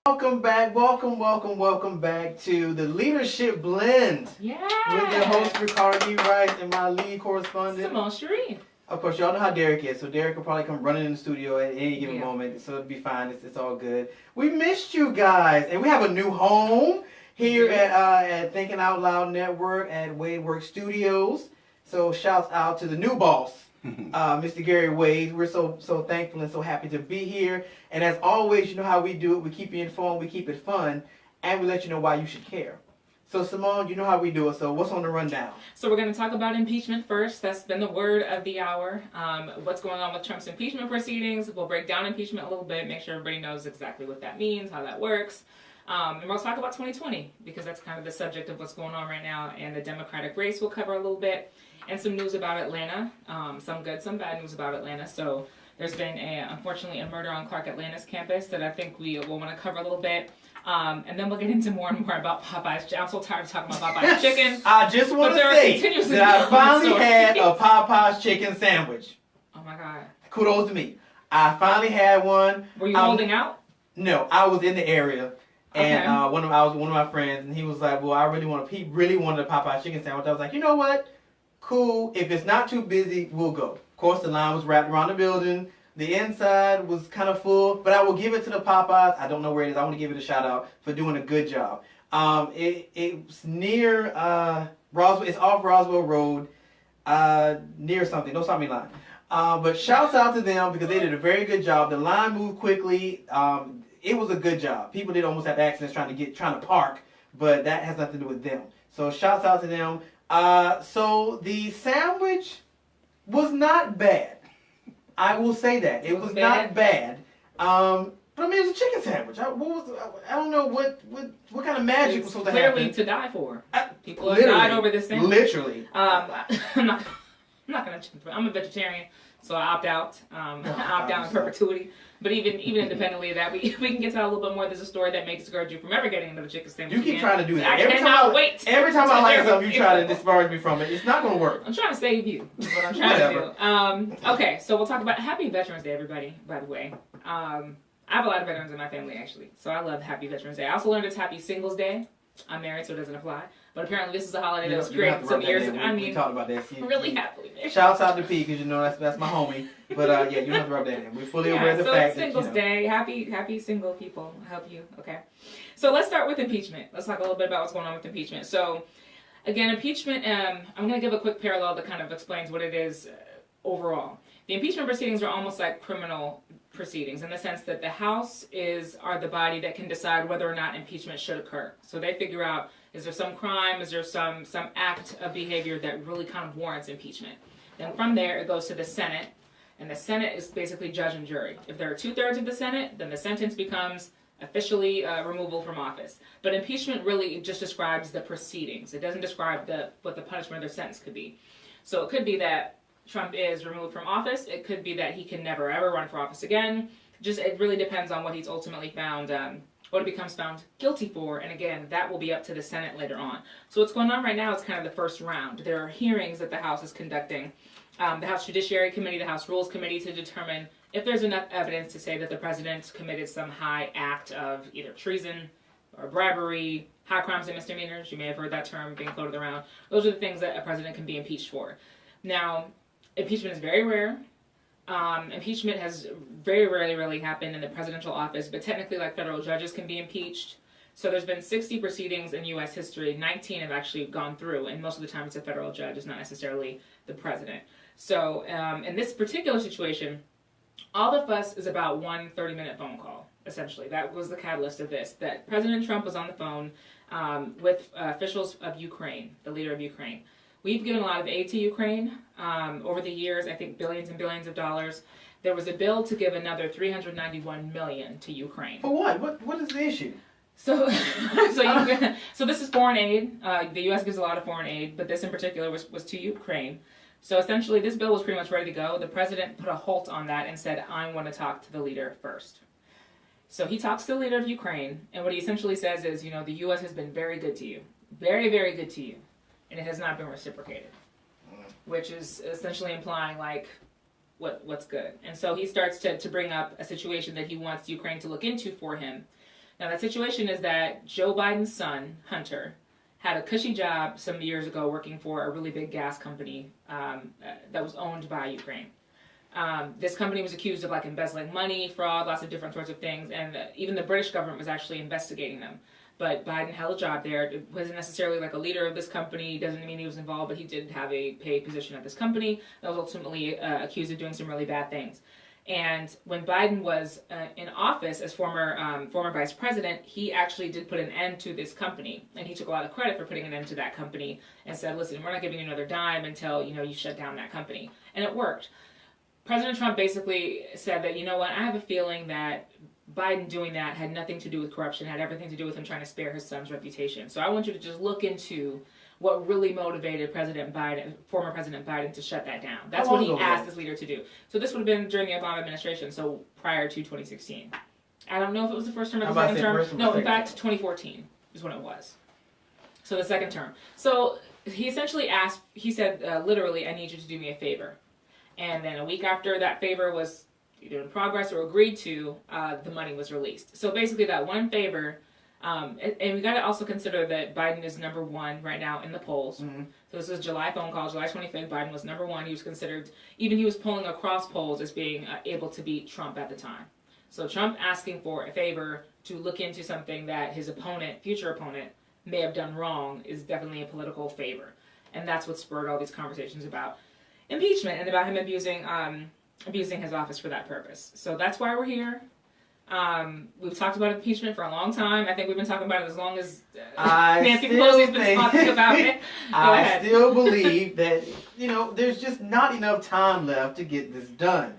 Welcome back to the Leadership Blend. Yeah. With your host, Ricardo Rice, and my lead correspondent, Simone Sharif. Of course, y'all know how Derek is, so Derek will probably come running in the studio at any given moment, so it'll be fine. It's all good. We missed you guys, and we have a new home here at Thinking Out Loud Network at Wade Work Studios. So shouts out to the new boss, Mr. Gary Wade. We're so thankful and so happy to be here. And as always, you know how we do it. We keep you informed, we keep it fun, and we let you know why you should care. So Simone, you know how we do it. So what's on the rundown? So we're going to talk about impeachment first. That's been the word of the hour. What's going on with Trump's impeachment proceedings. We'll break down impeachment a little bit, make sure everybody knows exactly what that means, how that works. And we'll talk about 2020 because that's kind of the subject of what's going on right now. And the Democratic race we'll cover a little bit. And some news about Atlanta. Some good, some bad news about Atlanta. So there's been, unfortunately, a murder on Clark Atlanta's campus that I think we will want to cover a little bit. And then we'll get into more and more about Popeye's. I'm so tired of talking about Popeye's chicken. I just want to say that I finally had a Popeye's chicken sandwich. Oh my God. Kudos to me. I finally had one. Were you holding out? No, I was in the area. And I was with one of my friends, and he was like, well, he really wanted a Popeye's chicken sandwich. I was like, you know what? Cool. If it's not too busy, we'll go. Of course, the line was wrapped around the building. The inside was kind of full, but I will give it to the Popeyes. I don't know where it is. I want to give it a shout out for doing a good job. It's near Roswell. It's off Roswell Road, near something. Don't stop me lying. But shouts out to them because they did a very good job. The line moved quickly. It was a good job. People did almost have accidents trying to park, but that has nothing to do with them. So shouts out to them. So the sandwich was not bad. I will say that. It was not bad. But I mean, it was a chicken sandwich. I don't know what kind of magic was supposed to happen. Clearly to die for. People have died over this thing. Literally. I'm not going to. I'm a vegetarian, so I opt out. I opt out in perpetuity. But even independently of that, we can get to that a little bit more. There's a story that may discourage you from ever getting another chicken sandwich. You keep trying to do that. I cannot wait. Every time I like something, you try to disparage me from it. It's not going to work. I'm trying to save you. Is what I'm trying to do. Okay, so we'll talk about Happy Veterans Day, everybody. By the way, I have a lot of veterans in my family actually, so I love Happy Veterans Day. I also learned it's Happy Singles Day. I'm married, so it doesn't apply. But apparently, this is a holiday that was created some years ago. We talked about that. Really happily married. Shouts out to P because you know that's my homie. But yeah, you don't have to rub that in. We're fully aware of the fact that Singles Day. Happy single people. I hope you. Okay. So let's start with impeachment. Let's talk a little bit about what's going on with impeachment. So again, impeachment. I'm going to give a quick parallel that kind of explains what it is overall. The impeachment proceedings are almost like criminal proceedings in the sense that the House are the body that can decide whether or not impeachment should occur. So they figure out, is there some crime, is there some act of behavior that really kind of warrants impeachment. Then from there it goes to the Senate, and the Senate is basically judge and jury. If there are 2/3 of the Senate, then the sentence becomes officially removal from office. But impeachment really just describes the proceedings. It doesn't describe what the punishment or their sentence could be. So it could be that Trump is removed from office. It could be that he can never ever run for office again. It really depends on what he's ultimately found, what he becomes found guilty for. And again, that will be up to the Senate later on. So what's going on right now is kind of the first round. There are hearings that the House is conducting. The House Judiciary Committee, the House Rules Committee, to determine if there's enough evidence to say that the president committed some high act of either treason or bribery, high crimes and misdemeanors. You may have heard that term being floated around. Those are the things that a president can be impeached for. Now, impeachment is very rare. Impeachment has very rarely really happened in the presidential office, but technically, like federal judges can be impeached. So there's been 60 proceedings in U.S. history. 19 have actually gone through, and most of the time it's a federal judge. It's not necessarily the president. So in this particular situation, all the fuss is about one 30-minute phone call, essentially. That was the catalyst of this, that President Trump was on the phone with officials of Ukraine, the leader of Ukraine. We've given a lot of aid to Ukraine over the years, I think billions and billions of dollars. There was a bill to give another $391 million to Ukraine. For what? What is the issue? So this is foreign aid. The U.S. gives a lot of foreign aid, but this in particular was to Ukraine. So essentially, this bill was pretty much ready to go. The president put a halt on that and said, I want to talk to the leader first. So he talks to the leader of Ukraine, and what he essentially says is, you know, the U.S. has been very good to you. Very, very good to you. And it has not been reciprocated. Which is essentially implying, like, what's good. And so he starts to bring up a situation that he wants Ukraine to look into for him. Now, that situation is that Joe Biden's son, Hunter, had a cushy job some years ago working for a really big gas company that was owned by Ukraine. This company was accused of like embezzling money, fraud, lots of different sorts of things, and even the British government was actually investigating them. But Biden held a job there. It wasn't necessarily like a leader of this company. Doesn't mean he was involved, but he did have a paid position at this company that was ultimately accused of doing some really bad things. And when Biden was in office as former vice president, he actually did put an end to this company, and he took a lot of credit for putting an end to that company and said, "Listen, we're not giving you another dime until you shut down that company," and it worked. President Trump basically said that, I have a feeling that Biden doing that had nothing to do with corruption, had everything to do with him trying to spare his son's reputation. So I want you to just look into what really motivated former President Biden, to shut that down. That's what he asked this leader to do. So this would have been during the Obama administration, so prior to 2016. I don't know if it was the first term or the second term. No, in fact, 2014 is when it was. So the second term. So he essentially said, literally, "I need you to do me a favor." And then a week after that favor was either in progress or agreed to, the money was released. So basically that one favor, and we got to also consider that Biden is number one right now in the polls. Mm-hmm. So this is July phone call, July 25th, Biden was number one. He was considered, he was polling across polls as being able to beat Trump at the time. So Trump asking for a favor to look into something that his future opponent, may have done wrong is definitely a political favor. And that's what spurred all these conversations about impeachment and about him abusing his office for that purpose. So that's why we're here. We've talked about impeachment for a long time. I think we've been talking about it as long as Nancy Pelosi's been talking about it. I still believe that, there's just not enough time left to get this done.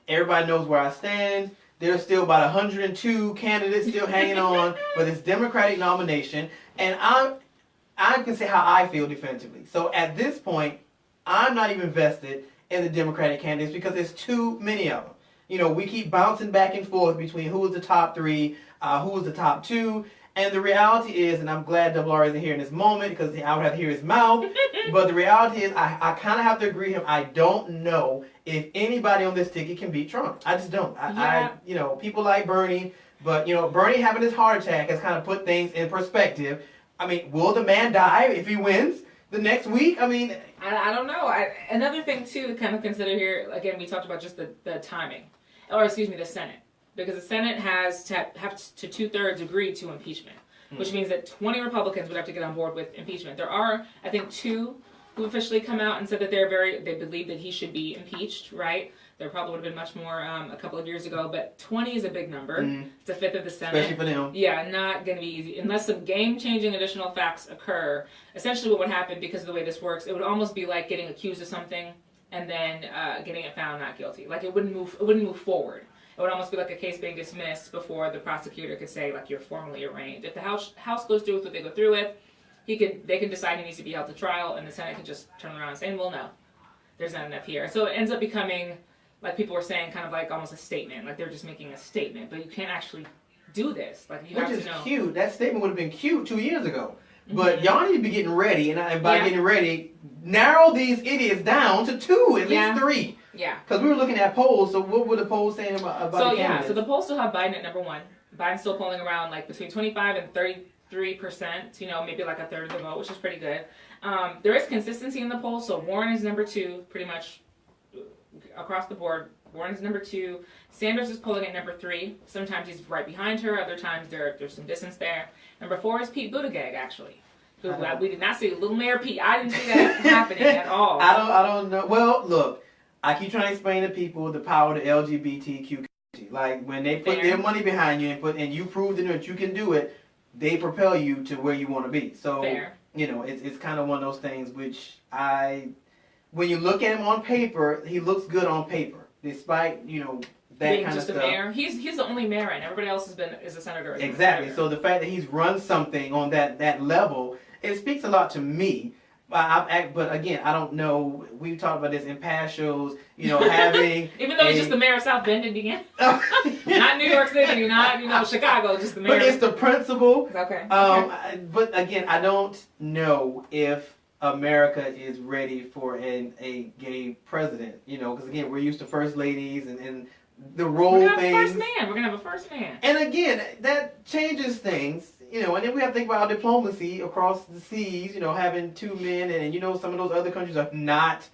Everybody knows where I stand. There's still about 102 candidates still hanging on for this Democratic nomination. And I can say how I feel definitively. So at this point, I'm not even vested in the Democratic candidates because there's too many of them. We keep bouncing back and forth between who is the top three, who is the top two. And the reality is, and I'm glad Double R isn't here in this moment because I would have to hear his mouth, but the reality is I kind of have to agree with him. I don't know if anybody on this ticket can beat Trump. I just don't. People like Bernie, but, Bernie having his heart attack has kind of put things in perspective. Will the man die if he wins the next week? I don't know. Another thing, too, to kind of consider here, again, we talked about just the timing. The Senate. Because the Senate has to have to 2/3 agree to impeachment, which means that 20 Republicans would have to get on board with impeachment. There are, I think, 2 who officially come out and said that they believe that he should be impeached, right? There probably would have been much more a couple of years ago, but 20 is a big number. It's a fifth of the Senate. Especially for them. Yeah, not going to be easy. Unless some game-changing additional facts occur, essentially what would happen, because of the way this works, it would almost be like getting accused of something and then getting it found not guilty. Like it wouldn't move forward. It would almost be like a case being dismissed before the prosecutor could say, like, you're formally arraigned. If the House goes through with what they go through with, they can decide he needs to be held to trial, and the Senate can just turn around and say, well, no, there's not enough here. So it ends up becoming, like people were saying, kind of like almost a statement. Like they're just making a statement, but you can't actually do this. Like you have to know. Which is cute. That statement would have been cute 2 years ago. But y'all need to be getting ready, and by getting ready, narrow these idiots down to 2, at least 3. Yeah. Because we were looking at polls, so what were the polls saying about the candidates? So the polls still have Biden at number 1. Biden's still polling around like between 25 and 33%, maybe like a third of the vote, which is pretty good. There is consistency in the polls, so Warren is number 2, pretty much across the board. Warren is number 2. Sanders is polling at number 3. Sometimes he's right behind her, other times there's some distance there. Number 4 is Pete Buttigieg, actually. We did not see Little Mayor Pete. I didn't see that happening at all. I don't know. Well, look. I keep trying to explain to people the power of the LGBTQ community. Like when they put their money behind you and you prove to them that you can do it, they propel you to where you want to be. So it's kind of one of those things which when you look at him on paper, he looks good on paper, despite that being kind just of a stuff. Mayor. He's the only mayor, and everybody else is a senator. Exactly. So the fact that he's run something on that level, it speaks a lot to me. But again, I don't know. We've talked about this in past shows. Having even though he's just the mayor of South Bend, Indiana, not New York City, not Chicago, just the mayor. But it's the principle. Okay. But again, I don't know if America is ready for a gay president. Because again, we're used to first ladies and the role We're gonna things. have a first man. We're gonna have a first man. And again, that changes things, you know. And then we have to think about our diplomacy across the seas. You know, having two men, and you know, some of those other countries are not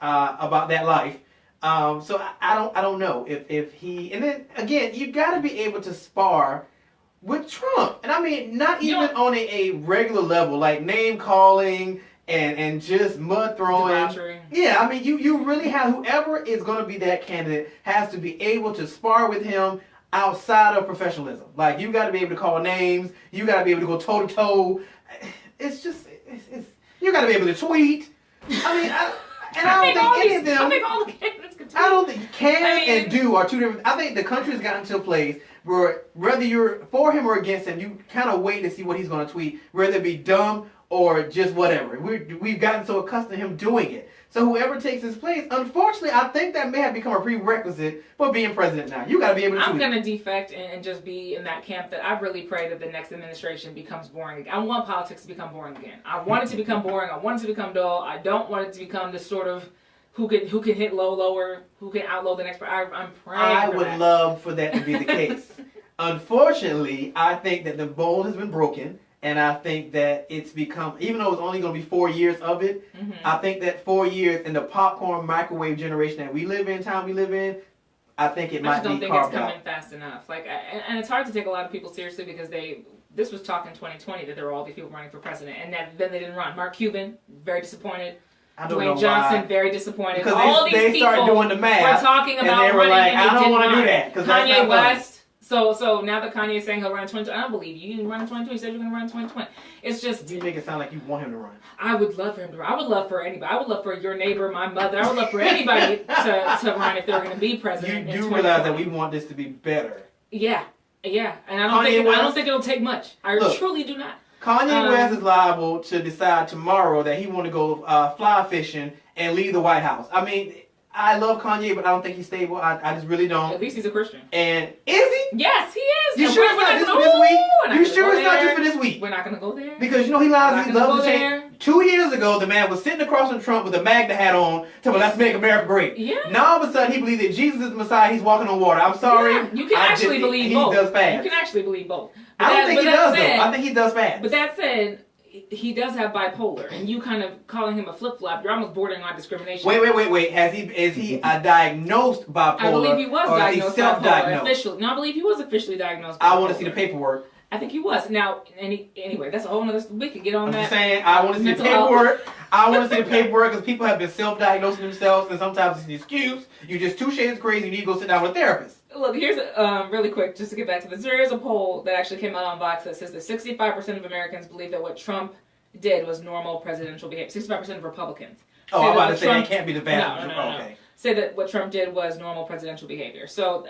about that life. So I don't know if he. And then again, you got to be able to spar with Trump, and I mean, not even on a regular level, like name calling and just mud throwing. Debauchery. Yeah, I mean, you really have, whoever is going to be that candidate has to be able to spar with him outside of professionalism. Like, you got to be able to call names, you got to be able to go toe to toe. It's just, you got to be able to tweet. I mean, I don't think any of them. I think all the candidates can tweet. I don't think and do are two different. I think the country's gotten to a place where whether you're for him or against him, you kind of wait to see what he's going to tweet, whether it be dumb or just whatever. We've gotten so accustomed to him doing it. So whoever takes his place, unfortunately, I think that may have become a prerequisite for being president now. You got to be able to tweet. I'm going to defect and just be in that camp that I really pray that the next administration becomes boring again. I want politics to become boring again. I want it to become boring. I want it to become dull. I don't want it to become this sort of who can hit lower, who can outlow the next person. I'm praying I for would that. love for that to be the case. Unfortunately, I think that the mold has been broken. And I think that it's become, even though it's only going to be 4 years of it, I think that 4 years in the popcorn microwave generation that we live in, time we live in, I think it might be carved out. I just don't think it's coming fast enough. Like, and it's hard to take a lot of people seriously because this was talk in 2020 that there were all these people running for president, and then they didn't run. Mark Cuban, very disappointed. Dwayne Johnson, very disappointed. Because all they these people started doing the math, were talking about and they were running, like, and I don't want to do that. that. Kanye West. So now that Kanye is saying he'll run in 2020, I don't believe you. You didn't run in 2020. You said you're going to run in 2020. It's just... You make it sound like you want him to run. I would love for him to run. I would love for anybody. I would love for your neighbor, my mother. I would love for anybody to run if they're going to be president. You do realize that we want this to be better. Yeah. And I don't think it'll take much. I truly do not. Kanye West is liable to decide tomorrow that he want to go fly fishing and leave the White House. I mean... I love Kanye, but I don't think he's stable. I just really don't. At least he's a Christian. And is he? Yes, he is. You sure it's not just for this week? You sure it's not just for this week? We're not going to go there. Because you know he loves to change. 2 years ago, the man was sitting across from Trump with a Magna hat on, telling let's make America great. Yeah. Now all of a sudden he believes that Jesus is the Messiah. He's walking on water. I'm sorry. Yeah, you can actually believe both. He does fast. You can actually believe both. I don't think he does though. I think he does fast. But that said, he does have bipolar, and you kind of calling him a flip-flop, you're almost bordering on discrimination. Wait. Is he diagnosed bipolar? I believe he was diagnosed self-diagnosed? Officially. No, I believe he was officially diagnosed bipolar. I want to see the paperwork. I think he was. Now, anyway, that's a whole nother, we can get on that. I'm just saying, I want to see the paperwork. I want to see the paperwork because people have been self-diagnosing themselves, and sometimes it's an excuse. You're just 2 shades crazy, you need to go sit down with a therapist. Look, here's really quick, just to get back to this. There is a poll that actually came out on Vox that says that 65% of Americans believe that what Trump did was normal presidential behavior. 65% of Republicans. Oh, I'm about to say it can't be the vast. No. Okay. Say that what Trump did was normal presidential behavior. So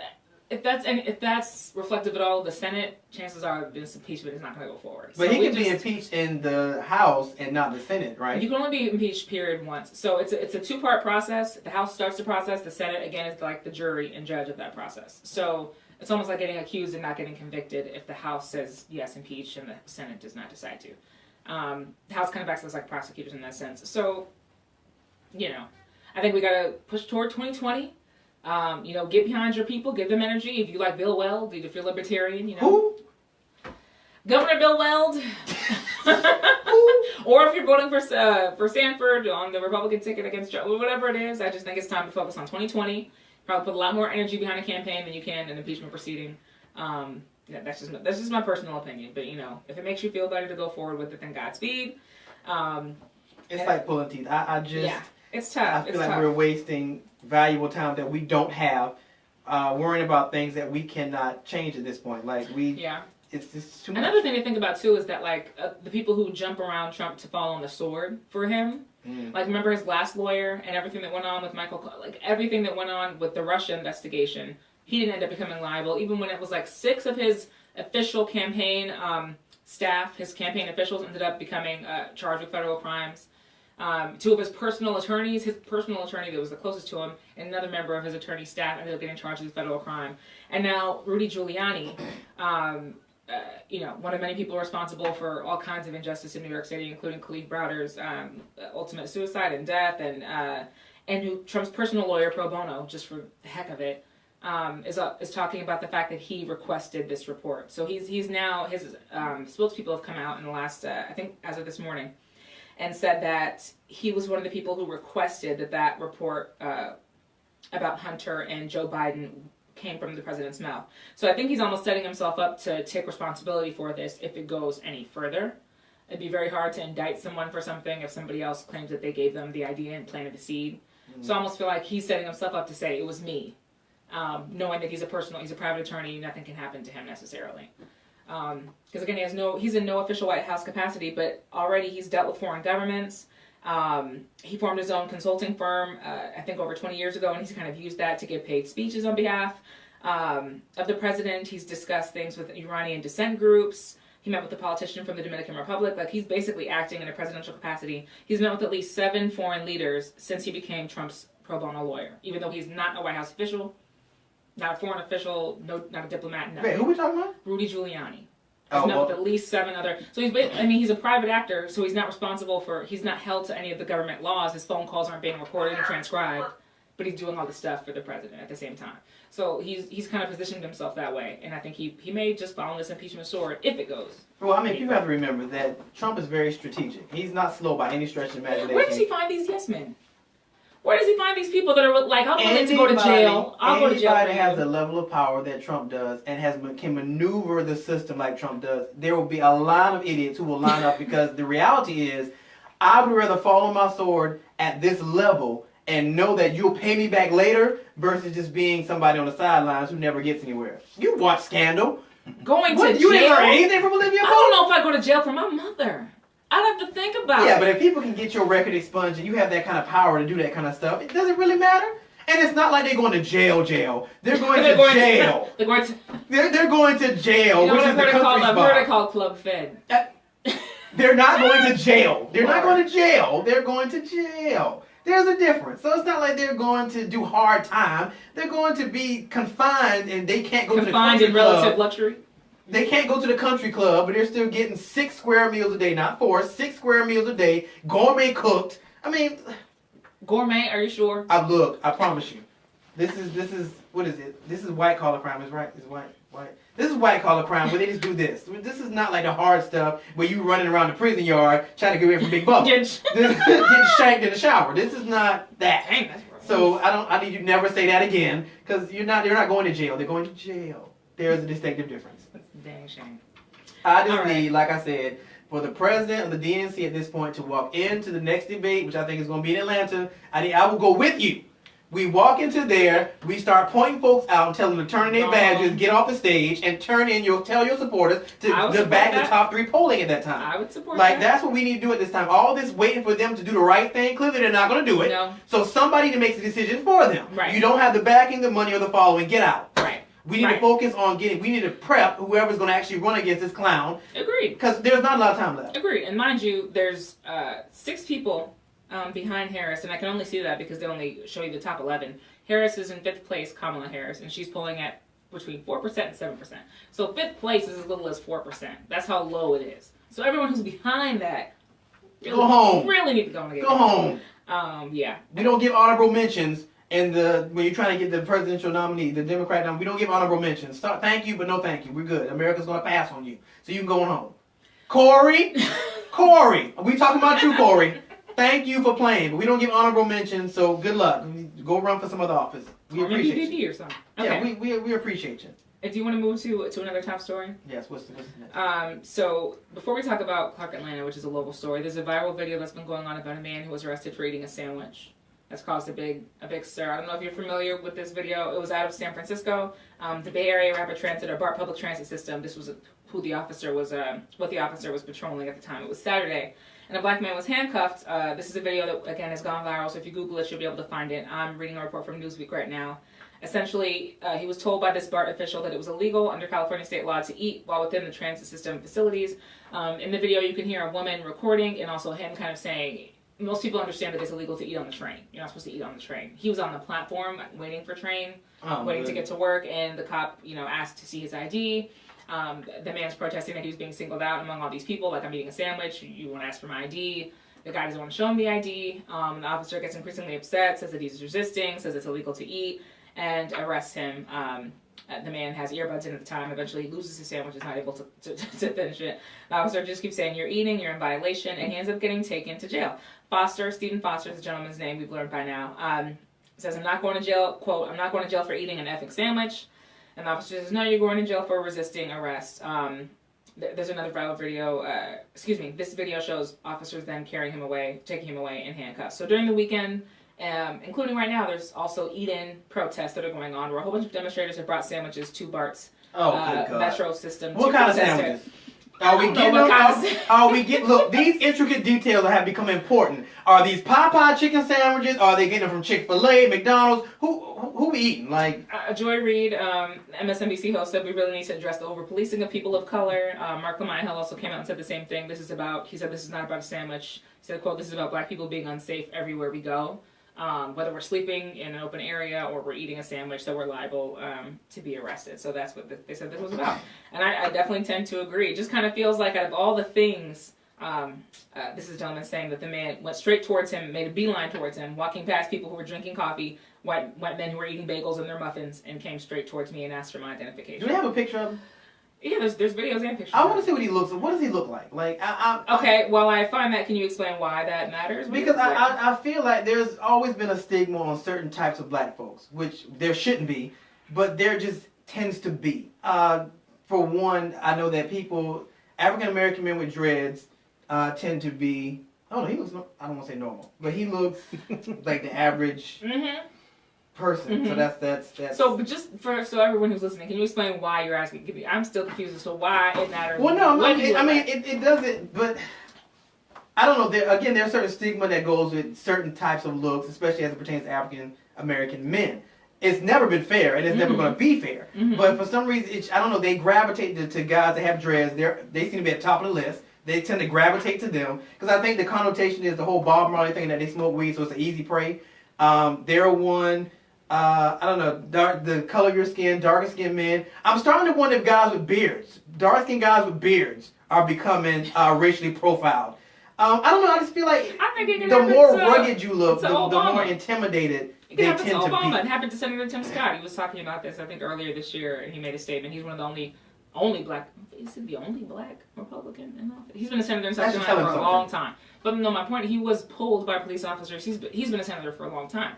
if that's reflective at all of the Senate, chances are this impeachment is not going to go forward. But he can be impeached in the House and not the Senate, right? You can only be impeached period once. So it's a 2-part process. The House starts the process. The Senate again is like the jury and judge of that process. So it's almost like getting accused and not getting convicted if the House says yes, impeach, and the Senate does not decide to. The House kind of acts as like prosecutors in that sense. So, I think we got to push toward 2020. Get behind your people, give them energy. If you like Bill Weld, if you're libertarian, Who? Governor Bill Weld. Or if you're voting for Sanford on the Republican ticket against Joe, whatever it is, I just think it's time to focus on 2020. Probably put a lot more energy behind a campaign than you can an impeachment proceeding. That's just my personal opinion. But if it makes you feel better to go forward with it, then Godspeed. It's like pulling teeth. It's tough. I feel like we're wasting valuable time that we don't have, worrying about things that we cannot change at this point. It's just too much. Another thing to think about too is that the people who jump around Trump to fall on the sword for him. Remember his last lawyer and everything that went on with everything that went on with the Russia investigation. He didn't end up becoming liable, even when it was 6 of his official campaign staff, his campaign officials, ended up becoming charged with federal crimes. 2 of his personal attorneys, his personal attorney that was the closest to him, and another member of his attorney staff ended up getting charged with federal crime. And now Rudy Giuliani, one of many people responsible for all kinds of injustice in New York City, including Khalid Browder's ultimate suicide and death, and who Trump's personal lawyer pro bono, just for the heck of it, is talking about the fact that he requested this report. So he's now, his spokespeople have come out in the last, I think as of this morning, and said that he was one of the people who requested that report about Hunter and Joe Biden came from the president's mouth. So I think he's almost setting himself up to take responsibility for this if it goes any further. It'd be very hard to indict someone for something if somebody else claims that they gave them the idea and planted the seed. So I almost feel like he's setting himself up to say it was me, knowing that he's a private attorney, nothing can happen to him necessarily. Because again, he's in no official White House capacity, but already he's dealt with foreign governments. He formed his own consulting firm, I think over 20 years ago, and he's kind of used that to give paid speeches on behalf of the president. He's discussed things with Iranian dissent groups. He met with a politician from the Dominican Republic. Like, he's basically acting in a presidential capacity. He's met with at least 7 foreign leaders since he became Trump's pro bono lawyer, even though he's not a White House official, not a foreign official, not a diplomat. No. Wait, who are we talking about? Rudy Giuliani. He's met with at least 7 other. So he's a private actor, so he's not responsible for. He's not held to any of the government laws. His phone calls aren't being recorded and transcribed, but he's doing all the stuff for the president at the same time. So he's kind of positioned himself that way, and I think he may just follow this impeachment sword if it goes. Well, I mean, people have to remember that Trump is very strategic. He's not slow by any stretch of imagination. Where does he find these yes men? Where does he find these people that are like, I'm willing to go to jail? I'll go to jail. Anybody has the level of power that Trump does and can maneuver the system like Trump does, there will be a line of idiots who will line up because the reality is, I would rather fall on my sword at this level and know that you'll pay me back later versus just being somebody on the sidelines who never gets anywhere. You watch Scandal. Going to jail? You didn't learn anything from Olivia Pope? I don't know if I go to jail for my mother. I'd have to think about it. Yeah, but if people can get your record expunged and you have that kind of power to do that kind of stuff, it doesn't really matter. And it's not like they're going to jail. They're going to jail. They're going to jail, which is the country's bar. I've heard it called Club Fed. They're not going to jail. They're not going to jail. They're going to jail. There's a difference. So it's not like they're going to do hard time. They're going to be confined and they can't go to the country club. Confined in relative luxury? They can't go to the country club, but they're still getting 6 square meals a day. Not 4, 6 square meals a day. Gourmet cooked. I mean... Gourmet, are you sure? Look, I promise you. This is, what is it? This is white collar crime, is right? It's white. This is white collar crime where they just do this. This is not like the hard stuff where you running around the prison yard trying to get away from Big Bubba. Getting shanked in the shower. This is not that. Dang, that's gross. So I need you to never say that again because they're not going to jail. They're going to jail. There's a distinctive difference. That's a dang shame. I just need, like I said, for the president of the DNC at this point to walk into the next debate, which I think is going to be in Atlanta. I will go with you. We walk into there, we start pointing folks out and telling them to turn in their badges, get off the stage, and tell your supporters to back the top 3 polling at that time. I would support that. That's what we need to do at this time. All this waiting for them to do the right thing, clearly they're not going to do it. No. So somebody makes the decision for them. Right. You don't have the backing, the money, or the following. Get out. Right. We need to focus on we need to prep whoever's going to actually run against this clown. Agreed. Because there's not a lot of time left. Agreed. And mind you, there's 6 people behind Harris, and I can only see that because they only show you the top 11. Harris is in 5th place, Kamala Harris, and she's polling at between 4% and 7%. So 5th place is as little as 4%. That's how low it is. So everyone who's behind that go home. Really need to go and get home. Yeah. We don't give honorable mentions when you're trying to get the presidential nominee, the Democrat nominee. We don't give honorable mentions. Thank you, but no thank you. We're good. America's going to pass on you. So you can go home. Corey, we talking about you, Corey. Thank you for playing, but we don't give honorable mentions, so good luck. Go run for some other office. We appreciate you. Or something. Okay. Yeah, we appreciate you. Do you want to move to another top story? Yes, what's the next? So before we talk about Clark Atlanta, which is a local story, there's a viral video that's been going on about a man who was arrested for eating a sandwich. That's caused a big stir. I don't know if you're familiar with this video. It was out of San Francisco, the Bay Area Rapid Transit or BART public transit system. This was what the officer was patrolling at the time. It was Saturday. And a black man was handcuffed. This is a video that, again, has gone viral, so if you Google it, you'll be able to find it. I'm reading a report from Newsweek right now. Essentially, he was told by this BART official that it was illegal under California state law to eat while within the transit system facilities. In the video, you can hear a woman recording and also him kind of saying, most people understand that it's illegal to eat on the train. You're not supposed to eat on the train. He was on the platform waiting for train, waiting to get to work, and the cop, asked to see his ID. The man's protesting that he was being singled out among all these people, like, I'm eating a sandwich, you want to ask for my ID. The guy doesn't want to show him the ID. The officer gets increasingly upset, says that he's resisting, says it's illegal to eat. and arrests him. The man has earbuds in at the time. Eventually, he loses his sandwich, is not able to finish it. The officer just keeps saying, "You're eating, you're in violation," and he ends up getting taken to jail. Stephen Foster is the gentleman's name, we've learned by now. Says, "I'm not going to jail," quote, "I'm not going to jail for eating an effing sandwich." And the officer says, "No, you're going to jail for resisting arrest." There's another viral video, this video shows officers then taking him away in handcuffs. So during the weekend, including right now, there's also eat-in protests that are going on where a whole bunch of demonstrators have brought sandwiches to BART's metro system. What kind of sandwiches? Are we getting look, these intricate details have become important. Are these Popeye chicken sandwiches? Are they getting them from Chick-fil-A, McDonald's? Who we eating? Like Joy Reid, MSNBC host, said we really need to address the over-policing of people of color. Mark Lamont also came out and said the same thing. He said this is not about a sandwich. He said, quote, "This is about black people being unsafe everywhere we go. Whether we're sleeping in an open area or we're eating a sandwich, so we're liable to be arrested." So that's what they said this was about. And I definitely tend to agree. It just kind of feels like out of all the things, this is a gentleman saying that the man went straight towards him, made a beeline towards him, walking past people who were drinking coffee, white men who were eating bagels and their muffins, and came straight towards me and asked for my identification. Do we have a picture of him? Yeah, there's videos and pictures. I want to see what he looks like. What does he look like? Okay, while I find that, can you explain why that matters? Because I feel like there's always been a stigma on certain types of black folks, which there shouldn't be, but there just tends to be. For one, I know that African American men with dreads tend to be, I don't want to say normal, but he looks like the average person. So that's. So, but just so everyone who's listening, can you explain why you're asking? I'm still confused as to why it matters. Well, no, it doesn't. But I don't know. There's certain stigma that goes with certain types of looks, especially as it pertains to African American men. It's never been fair, and it's never going to be fair. But for some reason, I don't know. They gravitate to guys that have dreads. They seem to be at the top of the list. They tend to gravitate to them because I think the connotation is the whole Bob Marley thing that they smoke weed, so it's an easy prey. They're one. I don't know, the color of your skin, darker skinned men. I'm starting to wonder if guys with beards, dark skinned guys with beards, are becoming racially profiled. I don't know, I just feel like the more rugged you look, the more intimidated they tend to be. It happened to Senator Tim Scott. He was talking about this, I think, earlier this year, and he made a statement. He's one of the only black, is he the only black Republican in office? He's been a senator in South Carolina for a long time. But no, my point, he was pulled by police officers. He's been a senator for a long time.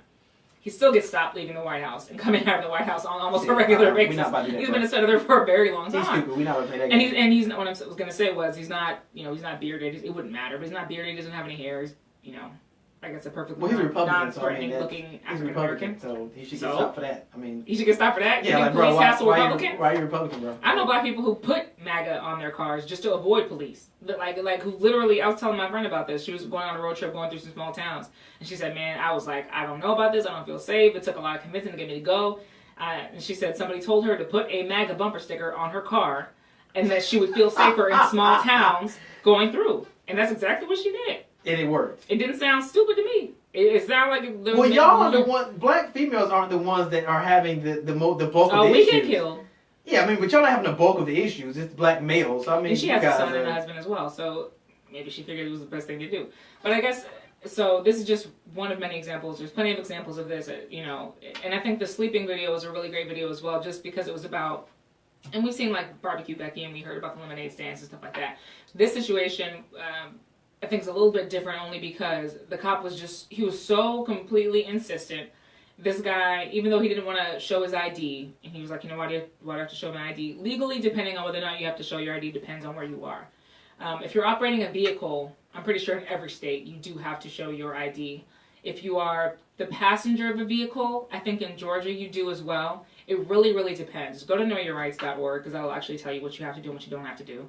He still gets stopped leaving the White House and coming out of the White House on almost a regular basis. He's been a senator for a very long time. He's stupid. We're not going to play that game. And he's what I was going to say was he's not bearded. It wouldn't matter, but he's not bearded. He doesn't have any hair. He's, I guess a perfectly he's Republican, non-threatening looking African American. So he should get stopped for that. I mean, he should get stopped for that. Yeah, like, bro, why are you Republican, bro? I know black people who put MAGA on their cars just to avoid police. Like who literally, I was telling my friend about this. She was going on a road trip, going through some small towns, and she said, "Man, I was like, I don't know about this. I don't feel safe. It took a lot of convincing to get me to go." And she said somebody told her to put a MAGA bumper sticker on her car, and that she would feel safer in small towns going through. And that's exactly what she did. And it worked. It didn't sound stupid to me. It sounded like... Well, y'all are the one... Black females aren't the ones that are having the bulk of the issues. Oh, we get killed. Yeah, I mean, but y'all not having the bulk of the issues. It's black males. So, I mean, and she has a son and a husband as well, so maybe she figured it was the best thing to do. But I guess... So this is just one of many examples. There's plenty of examples of this, and I think the sleeping video was a really great video as well, just because it was about... And we've seen, like, Barbecue Becky, and we heard about the lemonade stands and stuff like that. This situation... I think it's a little bit different only because the cop he was so completely insistent. This guy, even though he didn't want to show his ID, and he was like, why do I have to show my ID? Legally, depending on whether or not you have to show your ID, depends on where you are. If you're operating a vehicle, I'm pretty sure in every state, you do have to show your ID. If you are the passenger of a vehicle, I think in Georgia you do as well. It really, really depends. Go to knowyourrights.org because that will actually tell you what you have to do and what you don't have to do.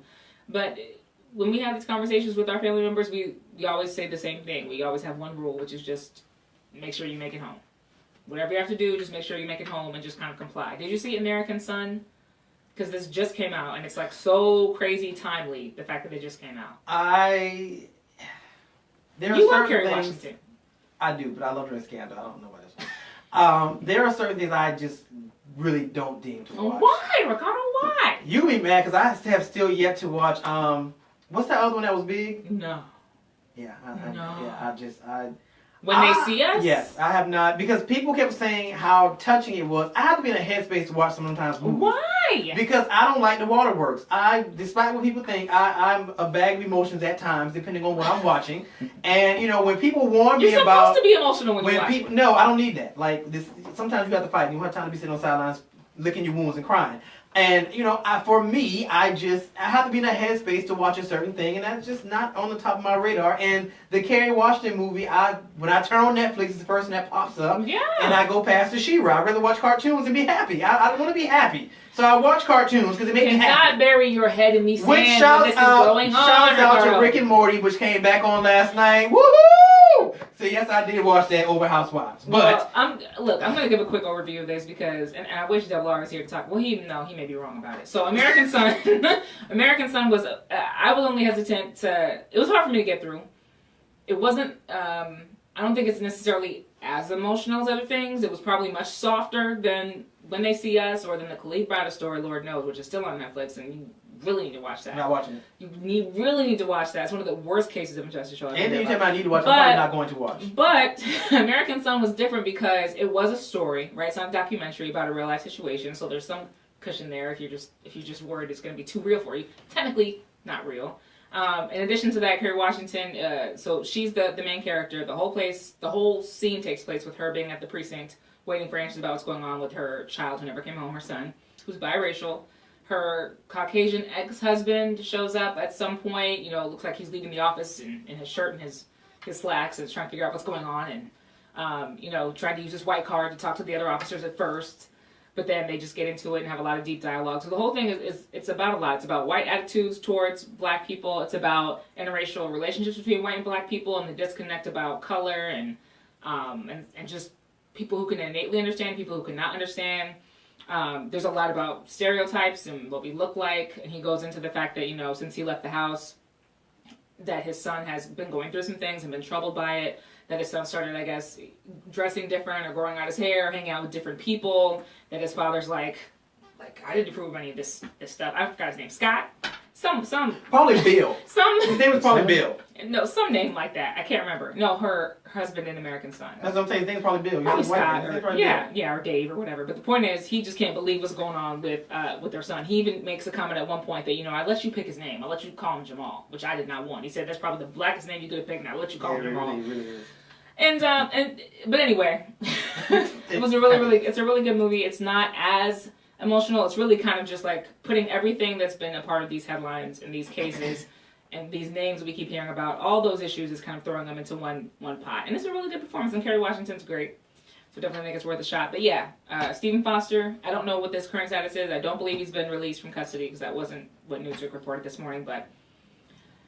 But... when we have these conversations with our family members, we always say the same thing. We always have one rule, which is just make sure you make it home. Whatever you have to do, just make sure you make it home and just kind of comply. Did you see American Son? Because this just came out, and it's like so crazy timely, the fact that it just came out. You love Kerry Washington. I do, but I love her in Scandal. I don't know what else. There are certain things I just really don't deem to watch. Why, Ricardo? Why? You be mad because I have still yet to watch... what's that other one that was big? No. Yeah, When They See Us? Yes, I have not. Because people kept saying how touching it was. I have to be in a headspace to watch sometimes movies. Why? Because I don't like the waterworks. Despite what people think, I'm a bag of emotions at times, depending on what I'm watching. And, you know, when people warn me about... You're supposed to be emotional when you watch people, No, I don't need that. Like, sometimes you have to fight. You don't have time to be sitting on the sidelines licking your wounds and crying. And, you know, for me, I have to be in a headspace to watch a certain thing, and that's just not on the top of my radar. And the Kerry Washington movie, when I turn on Netflix, it's the first thing that pops up. Yeah. And I go past the She-Ra. I'd rather watch cartoons and be happy. I want to be happy. So I watch cartoons because it makes me happy. Not bury your head in the sand which shouts out to Rick and Morty, which came back on last night. Woohoo! So yes, I did watch that over Housewives. But I'm going to give a quick overview of this because, and I wish Double R was here to talk. Well, he may be wrong about it. So American Son, American Son was. I was only hesitant to. It was hard for me to get through. It wasn't. I don't think it's necessarily as emotional as other things. It was probably much softer than When They See Us or than the Khalid Browder story, Lord knows, which is still on Netflix, and you really need to watch that. I'm not watching it. You really need to watch that. It's one of the worst cases of injustice show. Anytime I need to watch, I'm probably not going to watch. But American Son was different because it was a story, right? It's not a documentary about a real life situation, so there's some cushion there if you just worried it's going to be too real for you. Technically, not real. In addition to that, Kerry Washington, so she's the main character. The whole scene takes place with her being at the precinct, waiting for answers about what's going on with her child who never came home, her son, who's biracial. Her Caucasian ex-husband shows up at some point. You know, it looks like he's leaving the office in his shirt and his slacks and trying to figure out what's going on. And, you know, tried to use his white card to talk to the other officers at first. But then they just get into it and have a lot of deep dialogue. So the whole thing it's about a lot. It's about white attitudes towards black people. It's about interracial relationships between white and black people and the disconnect about color and just people who can innately understand, people who cannot understand. There's a lot about stereotypes and what we look like. And he goes into the fact that, you know, since he left the house, that his son has been going through some things and been troubled by it. That his son started, I guess, dressing different or growing out his hair, hanging out with different people. That his father's like I didn't approve of any of this stuff. I forgot his name. Scott? Some probably Bill. His name was probably Bill. No, some name like that. I can't remember. No, her husband in American Son. That's what I'm saying. His name's probably Bill. Probably Scott. Or Dave or whatever. But the point is, he just can't believe what's going on with their son. He even makes a comment at one point that, you know, I let you pick his name. I let you call him Jamal, which I did not want. He said that's probably the blackest name you could have picked, and I let you call him Jamal. Really is. But anyway, it's a really good movie. It's not as emotional. It's really kind of just like putting everything that's been a part of these headlines and these cases and these names we keep hearing about, all those issues, is kind of throwing them into one pot. And it's a really good performance, and Kerry Washington's great. So definitely think it's worth a shot. But yeah, Stephen Foster, I don't know what this current status is. I don't believe he's been released from custody because that wasn't what Newsweek reported this morning, but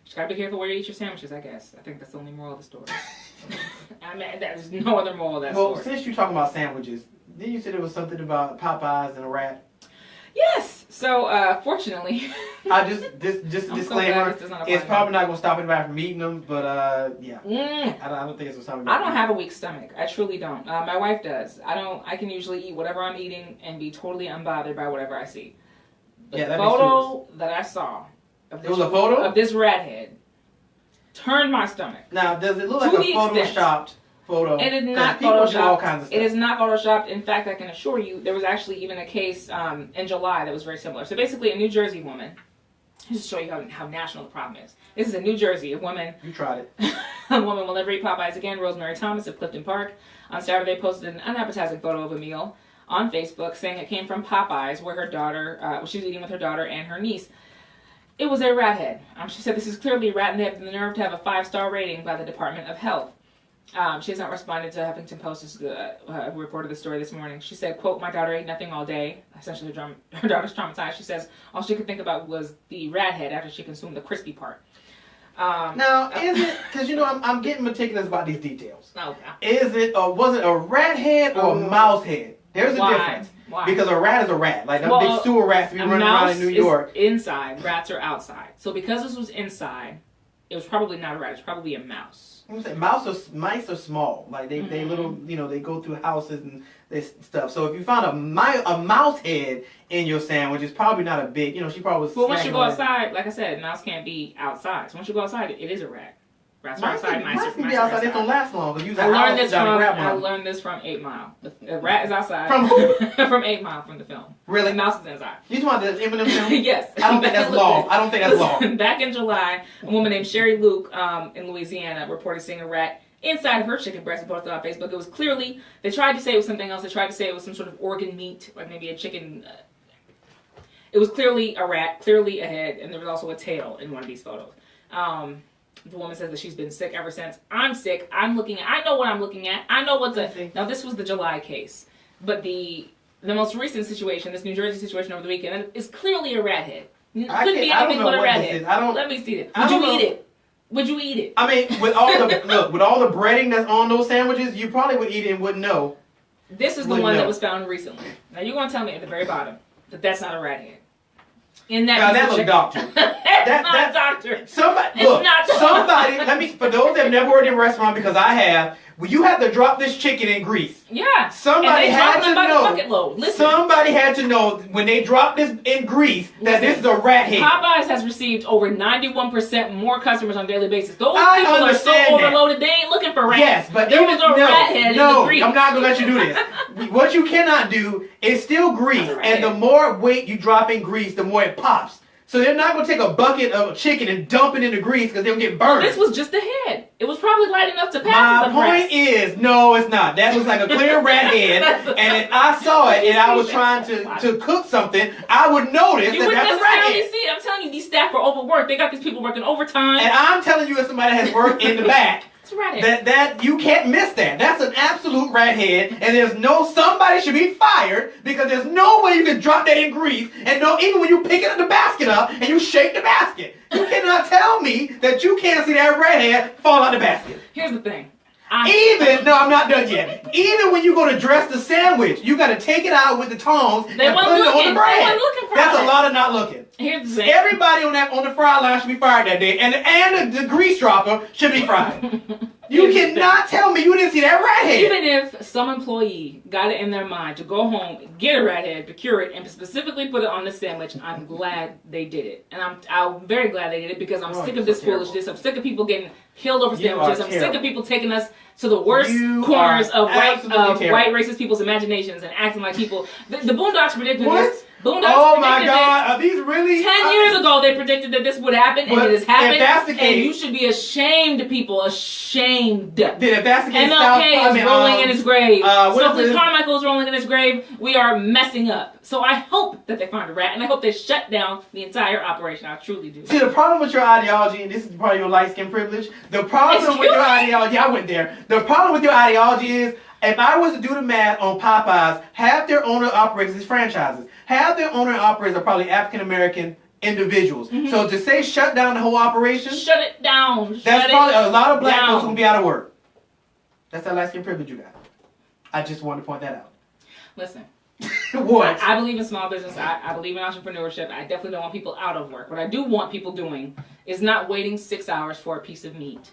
just gotta be careful where you eat your sandwiches, I guess. I think that's the only moral of the story. I mean, there's no other moral of that story. Well, since you're talking about sandwiches, didn't you say there was something about Popeyes and a rat? Yes. So, fortunately, I just a disclaimer. It's probably not gonna stop anybody from eating them, but yeah, I don't think it's gonna stop anybody. I don't have a weak stomach. I truly don't. My wife does. I can usually eat whatever I'm eating and be totally unbothered by whatever I see. But the photo that I saw of this rat head turned my stomach. Now, does it look like a photoshopped photo? It is not photoshopped. All kinds of stuff. It is not photoshopped. In fact, I can assure you, there was actually even a case in July that was very similar. So basically, a New Jersey woman. Just to show you how national the problem is. This is in New Jersey. A woman. You tried it. A woman will never eat Popeyes again. Rosemary Thomas of Clifton Park on Saturday posted an unappetizing photo of a meal on Facebook, saying it came from Popeyes, where her daughter, she was eating with her daughter and her niece. It was a rat head. She said this is clearly a rat, and they have the nerve to have a 5-star rating by the Department of Health. She has not responded to Huffington Post, who reported the story this morning. She said, quote, "My daughter ate nothing all day." Essentially, her daughter's traumatized. She says all she could think about was the rat head after she consumed the crispy part. Now, is it, because, you know, I'm getting meticulous about these details. Okay. Was it a rat head or a mouse head? There's a difference. Why? Because a rat is a rat. Like, them big sewer rats be running around in New York. Inside, rats are outside. So because this was inside, it was probably not a rat. It was probably a mouse. Mice are small. Like, they little, you know, they go through houses and this stuff. So if you found a mouse head in your sandwich, it's probably not a big, you know, she probably was. Well, once you go outside, like I said, mouse can't be outside. So once you go outside, it is a rat. Rats are outside. Mice can be outside. They don't last long. I learned this from 8 Mile. The rat is outside. From who? From 8 Mile from the film. Really? The mouse is inside. You talking about the Eminem film? Yes. I don't think that's law. I don't think that's law. Back in July, a woman named Sherry Luke in Louisiana reported seeing a rat inside of her chicken breast and posted on Facebook. It was clearly, they tried to say it was something else. They tried to say it was some sort of organ meat, like maybe a chicken. It was clearly a rat, clearly a head, and there was also a tail in one of these photos. The woman says that she's been sick ever since. I'm sick. I know what I'm looking at. I know what's now this was the July case. But the most recent situation, this New Jersey situation over the weekend, is clearly a rat head. It couldn't be anything but a rat head. Let me see it. Would you eat it? Would you eat it? I mean, with all the breading that's on those sandwiches, you probably would eat it and wouldn't know. This is the one that was found recently. Now you're gonna tell me at the very bottom that that's not a rat head. In that that's a doctor. That's not a doctor. Somebody, for those that have never worked in a restaurant, because I have, well, you have to drop this chicken in grease. Yeah. Somebody had to know. Listen. Somebody had to know when they drop this in grease that this is a rat head. Popeyes has received over 91% more customers on a daily basis. Those people are so overloaded, they ain't looking for rats. Yes, but there was a rat head in the grease. I'm not going to let you do this. What you cannot do is still grease. And the more weight you drop in grease, the more it pops. So they're not going to take a bucket of chicken and dump it in the grease because they'll get burned. This was just a head. It was probably light enough to pass. My point is, no, it's not. That was like a clear rat head. And if I saw it and I was trying to cook something, I would notice that that's a rat head. See it. I'm telling you, these staff are overworked. They got these people working overtime. And I'm telling you, as somebody that has worked in the back, it's a rat head. that you can't miss that. That's an absolute rat head, and somebody should be fired because there's no way you can drop that in grease and even when you pick it up the basket up and you shake the basket. You cannot tell me that you can't see that rat head fall out the basket. Here's the thing. No, I'm not done yet. Even when you go to dress the sandwich, you got to take it out with the tongs and put it on the bread. That's a lot of not looking. Here's the thing. Everybody on the fry line should be fired that day, and the grease dropper should be fried. You cannot tell me you didn't see that rat head. Even if some employee got it in their mind to go home, get a rat head, procure it, and specifically put it on the sandwich, I'm glad they did it. And I'm very glad they did it because I'm sick of this foolishness. I'm sick of people getting killed over sandwiches. I'm sick of people taking us to the worst corners of white racist people's imaginations and acting like people. The Boondocks predicted this. Oh my God! Are these really? 10 years ago, they predicted that this would happen, and it has happened. If that's the case, and you should be ashamed, people, ashamed. If that's the case, MLK is rolling in his grave. Stokely Carmichael is rolling in his grave. We are messing up. So I hope that they find a rat, and I hope they shut down the entire operation. I truly do. See, the problem with your ideology, and this is part of your light skin privilege. The problem with your ideology, I went there. The problem with your ideology is, if I was to do the math on Popeyes, half their owner-operators is franchises. Half their owner-operators are probably African-American individuals. Mm-hmm. So to say shut down the whole operation... Shut it down. That's probably a lot of black folks who will be out of work. That's that light skin privilege you got. I just wanted to point that out. Listen. What? I believe in small business. I believe in entrepreneurship. I definitely don't want people out of work. What I do want people doing is not waiting 6 hours for a piece of meat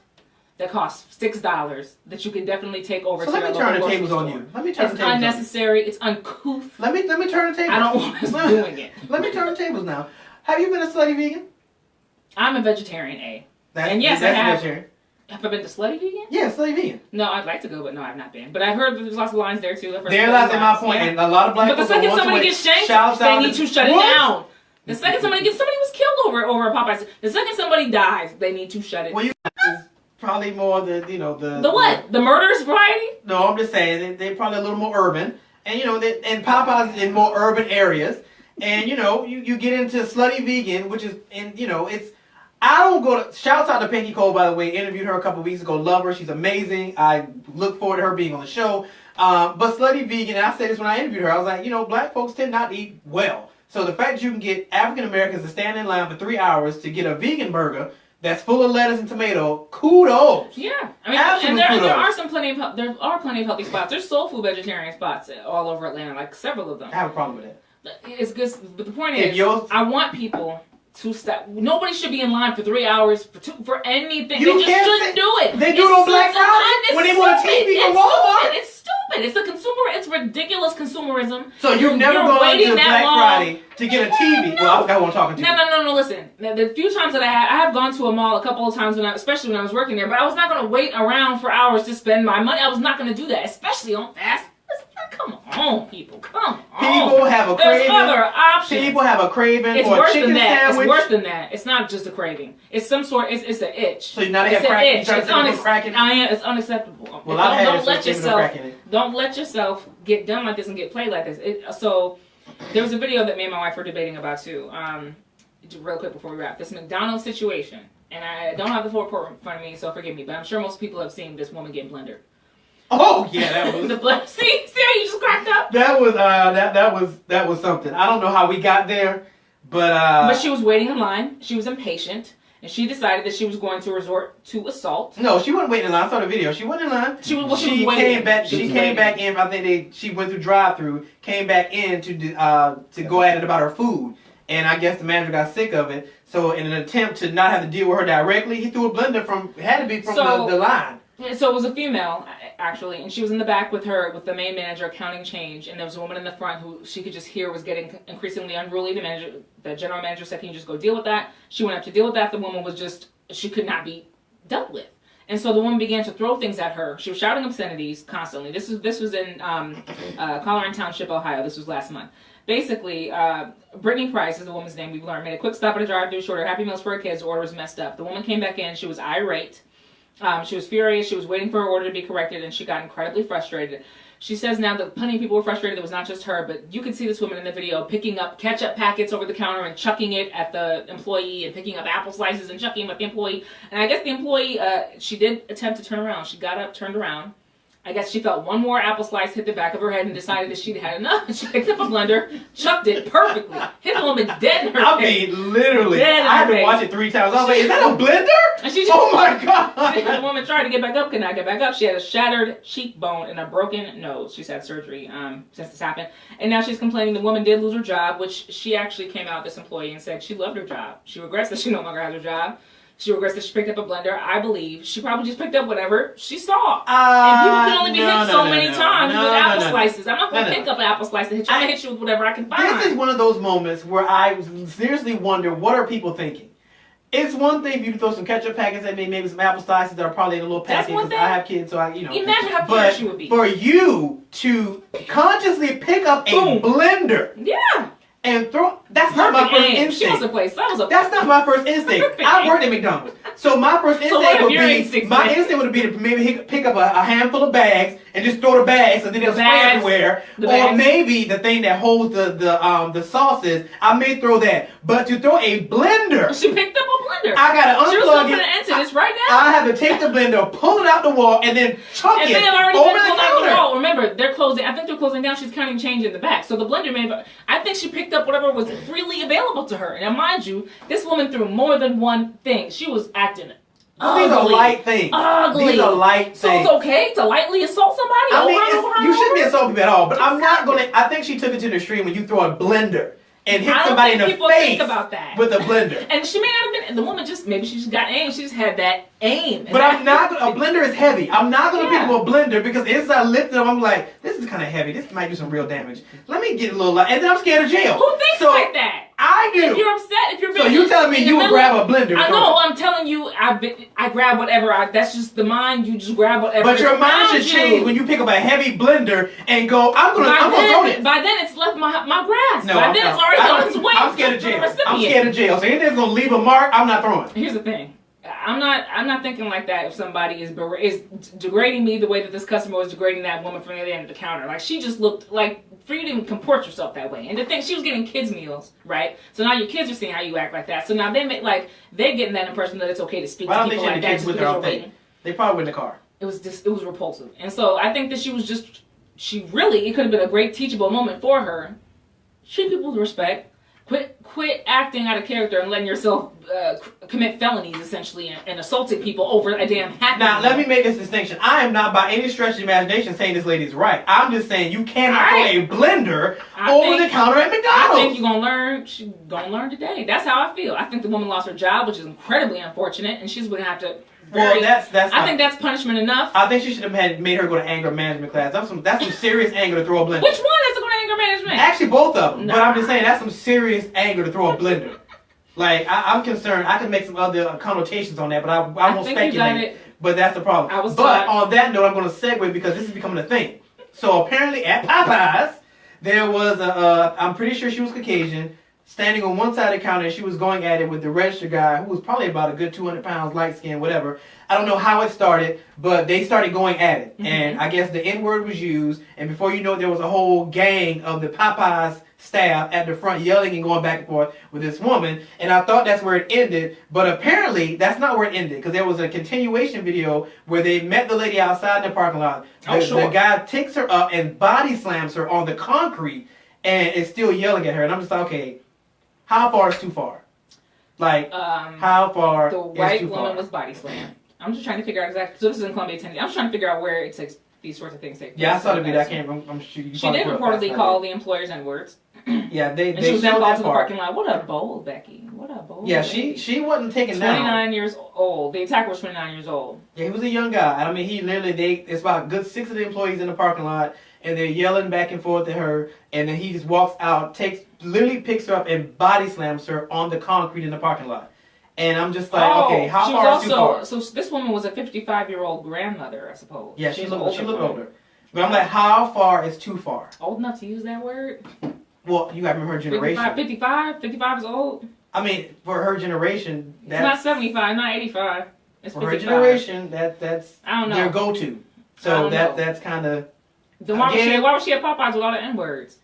that costs $6 that you can definitely take over to your local grocery store. Let me turn the tables on you. Let me turn the tables. It's unnecessary. It's uncouth. Let me turn the tables. I don't want us doing it. Let me turn the tables now. Have you been a slutty vegan? I'm a vegetarian, and yes, I have. Vegetarian. Have I been to slutty vegan? Yeah, slutty vegan. No, I'd like to go, but no, I've not been. But I've heard there's lots of lines there too. There lies my point, and a lot of black people. But the second somebody gets shanked, they need to shut it down. The second somebody was killed over a Popeyes. The second somebody dies, they need to shut it. Well, probably more the what? The murderous variety? No, I'm just saying they're probably a little more urban, and and Popeyes in more urban areas, and you get into slutty vegan, which is it's. I don't go to. Shouts out to Pinky Cole, by the way. Interviewed her a couple weeks ago. Love her. She's amazing. I look forward to her being on the show. But slutty vegan, and I said this when I interviewed her. I was like, black folks tend not to eat well. So the fact that you can get African Americans to stand in line for 3 hours to get a vegan burger that's full of lettuce and tomato, kudos. Yeah, I mean, and there are plenty of healthy spots. There's soul food vegetarian spots all over Atlanta, like several of them. I have a problem with that. It's good, but the point is, I want people to stop. Nobody should be in line for 3 hours for anything. They just shouldn't do it. They do it on Black Friday when they want a TV from Walmart. It's stupid. It's it's ridiculous consumerism. So you've never gone to Black Friday to get a TV? No. Well, I forgot who I'm talking to. No. Listen, the few times that I have gone to a mall a couple of times, especially when I was working there, but I was not going to wait around for hours to spend my money. I was not going to do that, especially on fast. Come on, people. Come on. People have a craving. There's other options. People have a craving for a chicken sandwich. It's worse than that. It's not just a craving. It's some sort. It's an itch. So now they have crack. It's unacceptable. Well, Don't let yourself get done like this and get played like this. So there was a video that me and my wife were debating about too. Real quick before we wrap, this McDonald's situation, and I don't have the full report in front of me, so forgive me, but I'm sure most people have seen this woman getting blendered. Oh yeah, that was see how you just cracked up. That was something. I don't know how we got there, but she was waiting in line. She was impatient, and she decided that she was going to resort to assault. No, she wasn't waiting in line. I saw the video. She wasn't in line. She came back. She came back in. I think she went through drive-through, came back in to go at it about her food, and I guess the manager got sick of it. So in an attempt to not have to deal with her directly, he threw a blender from the line. So it was a female, actually, and she was in the back with the main manager counting change, and there was a woman in the front who she could just hear was getting increasingly unruly. The general manager said, "Can you just go deal with that?" She went up to deal with that. The woman she could not be dealt with. And so the woman began to throw things at her. She was shouting obscenities constantly. This was in Colorado Township, Ohio. This was last month. Basically, Brittany Price is the woman's name, we've learned, made a quick stop at a drive-thru, shorted Happy Meals for her kids. The order was messed up. The woman came back in. She was irate. She was furious. She was waiting for her order to be corrected, and she got incredibly frustrated. She says now that plenty of people were frustrated. It was not just her, but you could see this woman in the video picking up ketchup packets over the counter and chucking it at the employee, and picking up apple slices and chucking them at the employee. And I guess the employee, she did attempt to turn around. She got up, turned around. I guess she felt one more apple slice hit the back of her head and decided that she'd had enough. She picked up a blender, chucked it perfectly, hit the woman dead in her face. I mean, literally. I had to watch it 3 times. I was like, is that a blender? And oh my God. The woman tried to get back up, could not get back up. She had a shattered cheekbone and a broken nose. She's had surgery since this happened. And now she's complaining the woman did lose her job, which she actually came out, this employee, and said she loved her job. She regrets that she no longer has her job. She regrets that she picked up a blender. I believe she probably just picked up whatever she saw. And people can only be hit so many times with apple slices. I'm not going to pick up an apple slice and hit you. I'm going to hit you with whatever I can find. This is one of those moments where I seriously wonder, what are people thinking? It's one thing for you to throw some ketchup packets at me, maybe some apple slices that are probably in a little packet because I have kids, so Imagine how furious you would be. For you to consciously pick up a blender. Yeah. And that's not my first instinct. She wants to play. That's not my first instinct. I worked at McDonald's. So my first instinct would be to maybe pick up a handful of bags and just throw the bags so then they'll spray everywhere. Or maybe the thing that holds the sauces, I may throw that. But to throw a blender. She picked up a blender. I gotta unplug it. She was going to enter this right now. I have to take the blender, pull it out the wall, and then chuck it over the counter. Remember, they're closing. I think they're closing down. She's counting change in the back. So the blender I think she picked up whatever was freely available to her. Now, mind you, this woman threw more than one thing. She was acting ugly. These are light things. Ugly. These are light things. So it's okay to lightly assault somebody? You shouldn't be assaulting people at all. But I'm not going to. I think she took it to the extreme when you throw a blender and hit somebody in the face with a blender. And she may not have been. The woman maybe she just got aim. She just had that aim. But I'm not. A blender is heavy. I'm not going to pick up a blender because as I lift it up, I'm like, this is kind of heavy. This might do some real damage. Let me get a little light. And then I'm scared of jail. Who thinks like that? I do. If you're upset, so you telling me you would grab a blender? I know. I'm telling you, I grab whatever. That's just the mind. You just grab whatever. But your mind should change when you pick up a heavy blender and go. I'm gonna throw it. By then it's left my grasp. No, by then it's already on its way. I'm scared of jail. I'm scared of jail. So anything's gonna leave a mark, I'm not throwing. Here's the thing. I'm not thinking like that if somebody is degrading me the way that this customer was degrading that woman from the other end of the counter. Like, she just looked like, for you to even comport yourself that way. And the thing, she was getting kids meals, right? So now your kids are seeing how you act like that. So now they're getting that impression that it's okay to speak to people like that just because you're waiting. They probably were in the car. It was repulsive. And so I think that it could have been a great teachable moment for her. Treat people with respect. Quit acting out of character and letting yourself commit felonies, essentially, and assaulting people over a damn happy. Now, let me make this distinction. I am not by any stretch of the imagination saying this lady's right. I'm just saying you cannot throw a blender over the counter at McDonald's. I think you're going to learn. She's going to learn today. That's how I feel. I think the woman lost her job, which is incredibly unfortunate, and she's going to have to Well, that's. I think that's punishment enough. I think she should have made her go to anger management class. That's some serious anger to throw a blender. Which one has to go to anger management? Actually, both of them. Nah. But I'm just saying that's some serious anger to throw a blender. Like I'm concerned. I can make some other connotations on that, but I won't speculate. But that's the problem. But on that note, I'm going to segue because this is becoming a thing. So apparently at Popeyes, there was I'm pretty sure she was Caucasian, standing on one side of the counter, and she was going at it with the register guy, who was probably about a good 200 pounds, light skin, whatever. I don't know how it started, but they started going at it. Mm-hmm. And I guess the N-word was used, and before you know it, there was a whole gang of the Popeyes staff at the front yelling and going back and forth with this woman. And I thought that's where it ended, but apparently that's not where it ended, because there was a continuation video where they met the lady outside in the parking lot. The guy takes her up and body slams her on the concrete and is still yelling at her. And I'm just like, okay, how far is too far? Like, how far is too far? The white woman was body slammed. I'm just trying to figure out exactly. So this is in Columbia, Tennessee. I'm just trying to figure out where it takes these sorts of things take place. Yeah, I saw the video. I can't. I'm sure you. She did reportedly call the employers N-words. Yeah, they. And she was then called to the parking lot. What a bowl, Becky. What a bowl. Yeah, she wasn't taken down. 29 years old. The attacker was 29 years old. Yeah, he was a young guy. I mean, he literally. It's about a good 6 of the employees in the parking lot, and they're yelling back and forth at her, and then he just walks out, literally picks her up and body slams her on the concrete in the parking lot. And I'm just like, okay, how far is too far? So this woman was a 55-year-old grandmother, I suppose. Yeah, she looked older. But I'm like, how far is too far? Old enough to use that word? Well, you got to remember her generation. 55 is old. I mean, for her generation, that's... It's not 75, not 85. It's 55. For her generation, that's I don't know. Their go-to. So that's kind of... Then why was she at Popeyes with all the N-words?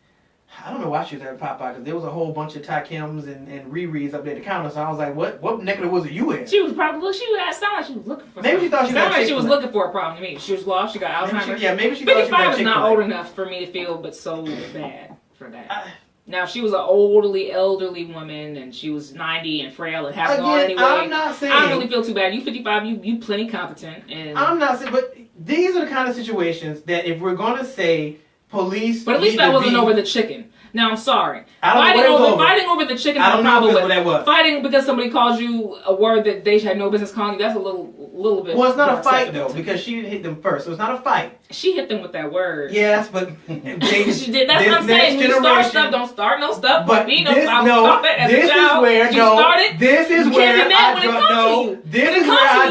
I don't know why she was at Popeye, because there was a whole bunch of Ty Kims and Riri's up there at the counter. So I was like, what neck of the woods are you in? She was probably she was looking for. Maybe she thought she sounded like she was looking for a problem to me. She was lost. She got Alzheimer's. Maybe she thought she got 55 is not old enough for me to feel, but so bad for that. Now, if she was an elderly woman and she was 90 and frail and half gone anyway, I'm not saying, I don't really feel too bad. You 55, you plenty competent. And I'm not saying, but these are the kind of situations that if we're going to say police, but at least that wasn't over the chicken. Now, I'm sorry. Fighting over the chicken, I don't know what that was. Fighting because somebody calls you a word that they had no business calling you, that's a little bit... Well, it's not a fight, though, because she hit them first, so it's not a fight. She hit them with that word. Yes, but... she did. That's what I'm saying. When you start stuff, don't start no stuff. But me, this is where I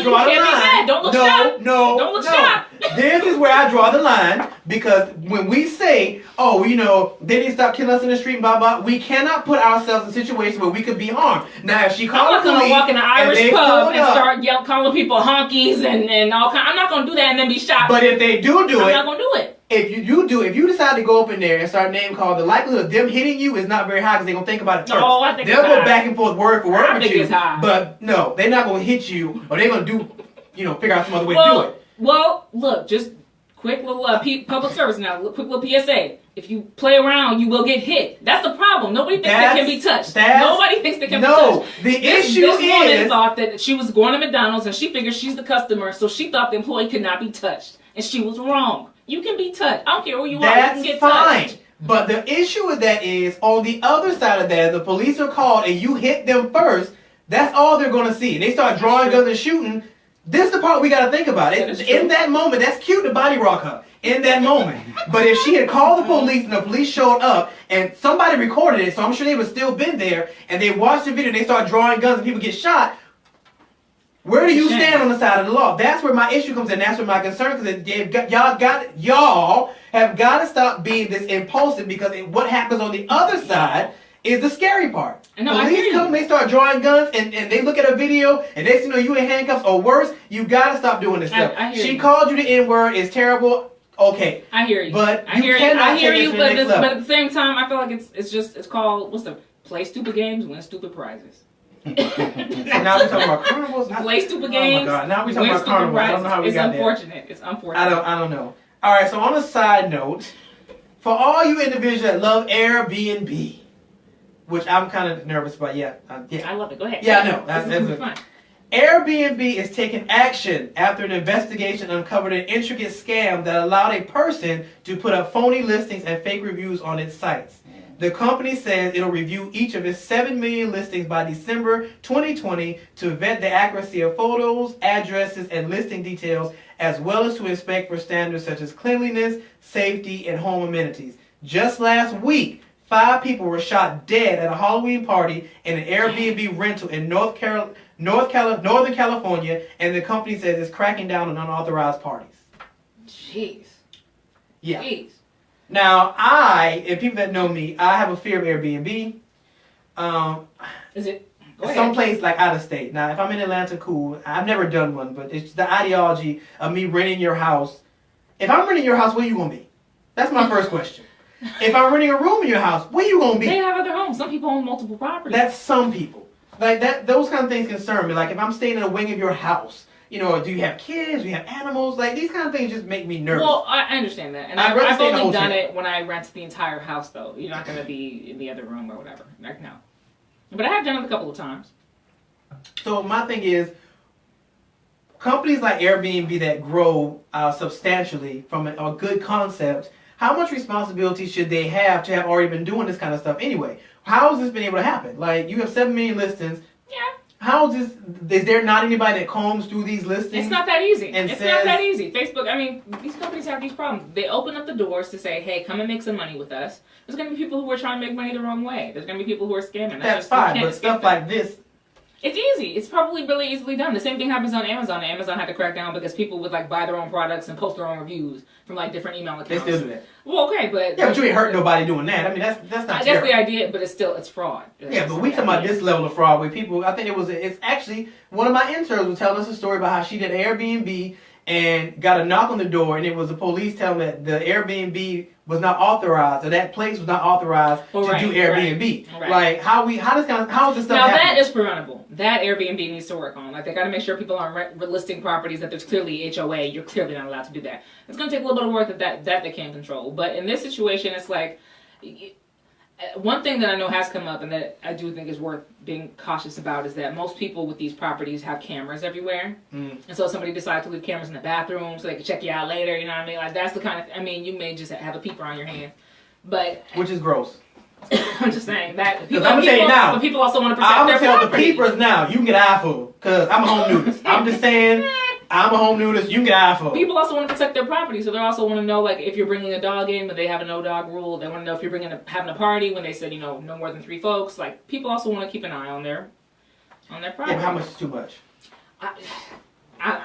draw the line. Don't look shocked. Don't look shocked. This is where I draw the line, because when we say, oh, you know, they didn't stop killing us in the street, blah, blah, we cannot put ourselves in a situation where we could be harmed. Now, if she called the police... I'm not going to walk in an Irish pub and start calling people honkies and all kinds. I'm not going to do that and then be shocked. But if they do it... I'm not going to do it. If you decide to go up in there and start name calling, the likelihood of them hitting you is not very high because they're going to think about it first. No, I think they'll go back and forth word for word with you. It's high. But no, they're not going to hit you, or they're going to figure out some other way to do it. Well, look, just quick little public service now. Quick little PSA. If you play around, you will get hit. That's the problem. Nobody thinks they can be touched. Nobody thinks they can be touched. No, the issue is... This woman thought that she was going to McDonald's and she figured she's the customer, so she thought the employee could not be touched. And she was wrong. You can be touched. I don't care who you are. You can get touched. Fine. But the issue with that is, on the other side of that, the police are called and you hit them first, that's all they're going to see. And they start drawing guns and shooting. This is the part we got to think about. In that moment, that's cute to body rock her. In that moment. But if she had called the police and the police showed up and somebody recorded it, so I'm sure they would still been there, and they watched the video and they start drawing guns and people get shot, where do you stand on the side of the law? That's where my issue comes in. That's where my concern comes in. Y'all have got to stop being this impulsive, because what happens on the other side is the scary part. Police come, they start drawing guns, and they look at a video, and they see you in handcuffs, or worse, you got to stop doing this stuff. She called you the N-word, it's terrible. Okay. I hear you. But I hear you, but at the same time, I feel like it's called, play stupid games, win stupid prizes. So now we're talking about carnivals. Play stupid games. Oh my God! Now we're talking about carnivals. I don't know how we got there. It's unfortunate. I don't know. All right. So on a side note, for all you individuals that love Airbnb, which I'm kind of nervous about. Yeah. I love it. Go ahead. Yeah, I know. That's fine. Airbnb is taking action after an investigation uncovered an intricate scam that allowed a person to put up phony listings and fake reviews on its sites. The company says it'll review each of its 7 million listings by December 2020 to vet the accuracy of photos, addresses, and listing details, as well as to inspect for standards such as cleanliness, safety, and home amenities. Just last week, 5 people were shot dead at a Halloween party in an Airbnb rental in Northern California, and the company says it's cracking down on unauthorized parties. Jeez. Yeah. Jeez. Now, and people that know me, I have a fear of Airbnb. Is it? Someplace like out of state. Now, if I'm in Atlanta, cool. I've never done one, but it's the ideology of me renting your house. If I'm renting your house, where you gonna be? That's my first question. If I'm renting a room in your house, where you gonna be? They have other homes. Some people own multiple properties. That's some people. Like that. Those kind of things concern me. Like if I'm staying in a wing of your house. You know, do you have kids? Do you have animals? Like, these kind of things just make me nervous. Well, I understand that. And I've only done it when I rent the entire house, though. You're not going to be in the other room or whatever. Like, no. But I have done it a couple of times. So, my thing is, companies like Airbnb that grow substantially from a good concept, how much responsibility should they have to have already been doing this kind of stuff anyway? How has this been able to happen? Like, you have 7 million listings. Yeah. How is there not anybody that combs through these listings? It's not that easy. It's not that easy. Facebook, I mean, these companies have these problems. They open up the doors to say, hey, come and make some money with us. There's going to be people who are trying to make money the wrong way. There's going to be people who are scamming. That's fine, but stuff like this. It's easy. It's probably really easily done. The same thing happens on Amazon. Amazon had to crack down because people would like buy their own products and post their own reviews from like different email accounts. They still do that. Well, okay, but yeah, but you ain't hurt nobody doing that. I mean, that's not. I guess the idea, but it's fraud. Yeah, but we talking about this level of fraud where people. I think it's actually one of my interns was telling us a story about how she did Airbnb and got a knock on the door, and it was the police telling that the Airbnb was not authorized, or that place was not authorized to do Airbnb. Right. Like how is this stuff now happening? That is preventable. That Airbnb needs to work on. Like they got to make sure people aren't listing properties that there's clearly HOA. You're clearly not allowed to do that. It's going to take a little bit of work that they can't control. But in this situation, it's like one thing that I know has come up and that I do think is worth being cautious about is that most people with these properties have cameras everywhere. And so if somebody decides to leave cameras in the bathroom so they can check you out later, you know what I mean? Like that's the kind of, I mean, you may just have a peeper on your hand. But which is gross. I'm just saying that. I'm gonna tell you now. But people also want to protect their property. I'm gonna tell the peepers now. You can get eye food because I'm a home nudist. I'm just saying. I'm a home nudist. You can get eye food. People also want to protect their property, so they also want to know, like, if you're bringing a dog in, but they have a no dog rule. They want to know if you're having a party when they said, you know, no more than 3 folks. Like, people also want to keep an eye on their property. Yeah, but how much is too much? I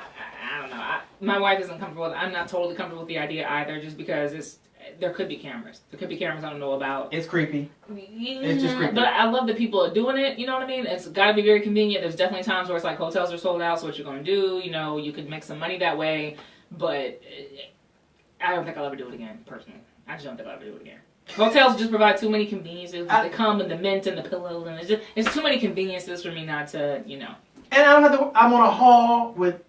don't know. My wife isn't comfortable with it. I'm not totally comfortable with the idea either, just because there could be cameras. There could be cameras I don't know about. It's creepy. It's just creepy. But I love that people are doing it, you know what I mean? It's got to be very convenient. There's definitely times where it's like hotels are sold out, so what you're going to do, you know, you could make some money that way. But I don't think I'll ever do it again, personally. I just don't think I'll ever do it again. Hotels just provide too many conveniences. They come with the mint and the pillows, and it's too many conveniences for me not to, you know. And I don't have to, I'm on a hall with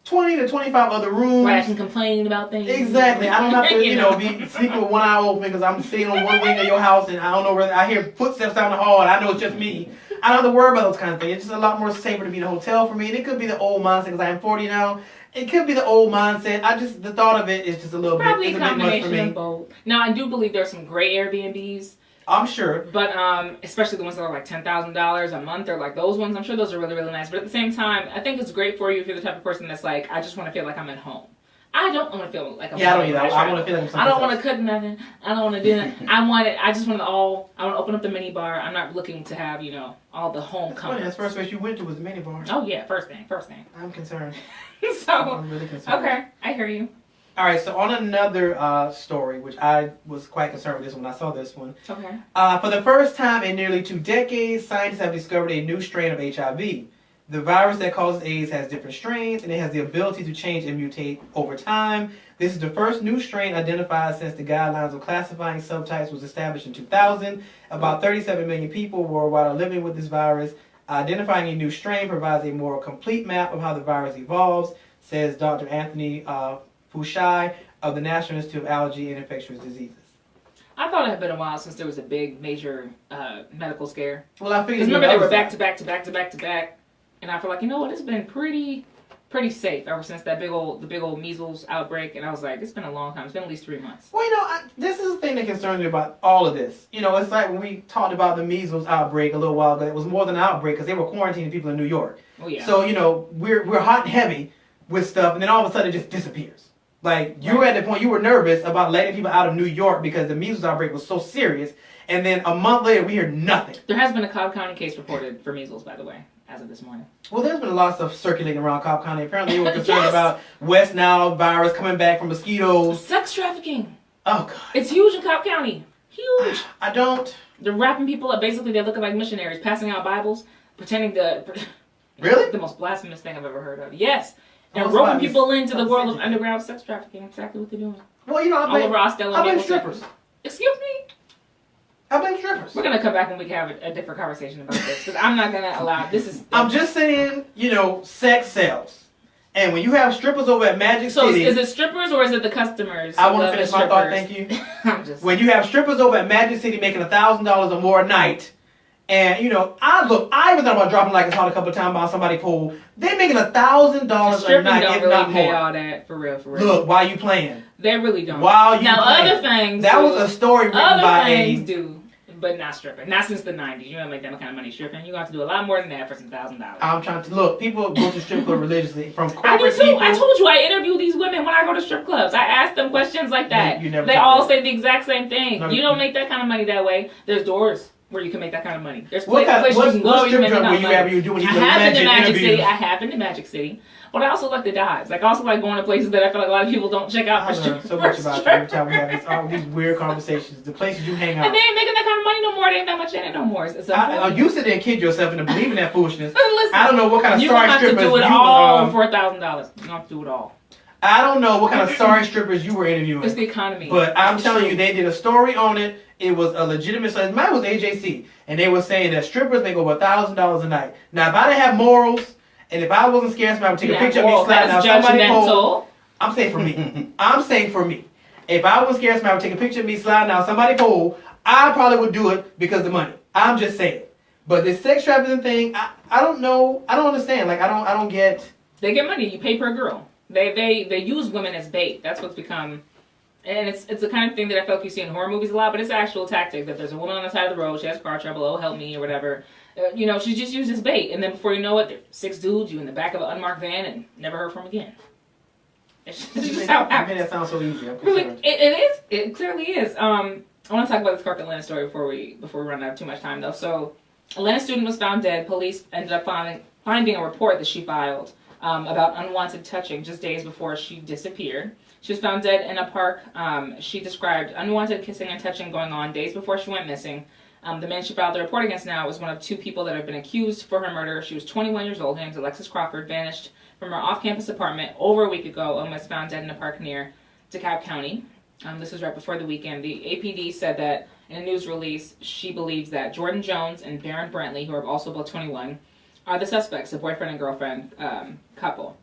20 to 25 other rooms. Where I can complain about things. Exactly. I don't have to, you know, be sleeping with one eye open because I'm sitting on one wing of your house and I don't know where I hear footsteps down the hall and I know it's just me. I don't have to worry about those kind of things. It's just a lot more safer to be in a hotel for me. And it could be the old mindset because I am 40 now. It could be the old mindset. The thought of it is just a little bit, it's a bit much for me. Of both. Now, I do believe there's some great Airbnbs. I'm sure. But especially the ones that are like $10,000 a month or like those ones, I'm sure those are really, really nice. But at the same time, I think it's great for you if you're the type of person that's like, I just want to feel like I'm at home. I don't want to feel like I'm at home. Yeah, I don't either. I want to feel like I'm I don't want to cook nothing. I don't want to do that. I want to open up the mini bar. I'm not looking to have, you know, all the home comforts. That's the first place you went to was the mini bar. Oh, yeah, first thing. I'm concerned. I'm really concerned. Okay, I hear you. All right, so on another story, which I was quite concerned with this when I saw this one. Okay. For the first time in nearly 2 decades, scientists have discovered a new strain of HIV. The virus that causes AIDS has different strains, and it has the ability to change and mutate over time. This is the first new strain identified since the guidelines of classifying subtypes was established in 2000. About 37 million people worldwide are living with this virus. Identifying a new strain provides a more complete map of how the virus evolves, says Dr. Anthony Fauci of the National Institute of Allergy and Infectious Diseases. I thought it had been a while since there was a big, major medical scare. Well, I figured. Because remember they were back to back to back to back to back, and I feel like, you know what, it's been pretty pretty safe ever since the big old measles outbreak, and I was like, it's been a long time. It's been at least 3 months. Well, this is the thing that concerns me about all of this. It's like when we talked about the measles outbreak a little while ago. It was more than an outbreak because they were quarantining people in New York. Oh yeah. So we're hot and heavy with stuff, and then all of a sudden it just disappears. Like you were at the point you were nervous about letting people out of New York because the measles outbreak was so serious, and then a month later we hear nothing. There has been a Cobb County case reported for measles, by the way, as of this morning. Well, there's been a lot of stuff circulating around Cobb County. Apparently, they were concerned about West Nile virus coming back from mosquitoes. Sex trafficking. Oh, God. It's huge in Cobb County. Huge. I don't... They're wrapping people up. Basically, they're looking like missionaries, passing out Bibles, pretending to... Really? The most blasphemous thing I've ever heard of. Yes. They're roping people into the world of underground sex trafficking. Exactly what they're doing. Well, I blame strippers. Excuse me? I blame strippers. We're going to come back and we can have a different conversation about this. Because I'm not going to allow... I'm just saying, sex sells. And when you have strippers over at Magic City... So is it strippers or is it the customers? I want to finish my thought, thank you. When you have strippers over at Magic City making $1,000 or more a night... And, I even thought about dropping like a hot a couple of times on somebody's pool. They're making $1,000 a night, if not more. Pay all that, for real. Look, why you playing? They really don't. While you now, playing. Other things that do. Was a story written other by things do, but not stripping. Not since the 90s. You don't make that kind of money stripping. You're going to have to do a lot more than that for some $1,000. I'm trying to, look, people go to strip club religiously. From corporate I do too. people. I told you I interview these women when I go to strip clubs. I ask them questions like that. You never they all say the exact same thing. No, you don't make that kind of money that way. There's doors where you can make that kind of money. There's what places you can go. What strip club were you at when you were doing these alleged interviews? I have been to Magic City. But I also like the dives. Like, I also like going to places that I feel like a lot of people don't check out for strippers. So much about you every time we have these weird conversations. The places you hang out. And they ain't making that kind of money no more. They ain't that much in it no more. You sit there and kid yourself into believing that foolishness. Listen, I don't know what kind of sorry strippers you have to do it all for $1,000. You don't have to do it all. I don't know what kind of sorry strippers you were interviewing. It's the economy. But I'm telling you, they did a story on it. It was a legitimate story. Mine was AJC. And they were saying that strippers make over $1,000 a night. Now, if I didn't have morals, and if I wasn't scared, somebody would take a picture of me sliding down somebody's pole. I'm saying for me. I'm saying for me. If I wasn't scared, somebody would take a picture of me sliding down somebody's pole. I probably would do it because of the money. I'm just saying. But this sex trafficking thing, I don't know. I don't understand. Like, I don't get. They get money. You pay per girl. They use women as bait. That's what's become. And it's the kind of thing that I feel like you see in horror movies a lot, but it's an actual tactic that there's a woman on the side of the road, she has car trouble, oh help me or whatever. She just uses bait, and then before you know it, there's 6 dudes, you in the back of an unmarked van, and never heard from again. It's just how it happens. That sounds so easy. Really, it is. It clearly is. I want to talk about this Clark Atlanta story before we run out of too much time, though. So, Atlanta student was found dead. Police ended up finding a report that she filed about unwanted touching just days before she disappeared. She was found dead in a park. She described unwanted kissing and touching going on days before she went missing. The man she filed the report against now was one of 2 people that have been accused for her murder. She was 21 years old. Her name is Alexis Crawford. Vanished from her off-campus apartment over a week ago and was found dead in a park near DeKalb County. This was right before the weekend. The APD said that in a news release, she believes that Jordan Jones and Barron Brantley, who are also both 21, are the suspects, a boyfriend and girlfriend couple.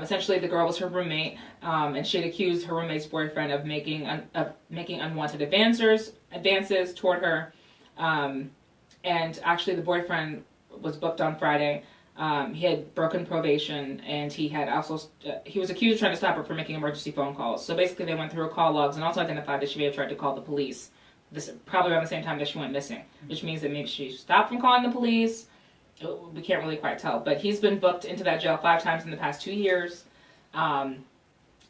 Essentially, the girl was her roommate, and she had accused her roommate's boyfriend of making unwanted advances toward her. And actually, the boyfriend was booked on Friday. He had broken probation, and he was accused of trying to stop her from making emergency phone calls. So basically, they went through her call logs and also identified that she may have tried to call the police. This probably around the same time that she went missing, which means that maybe she stopped from calling the police. We can't really quite tell, but he's been booked into that jail 5 times in the past 2 years.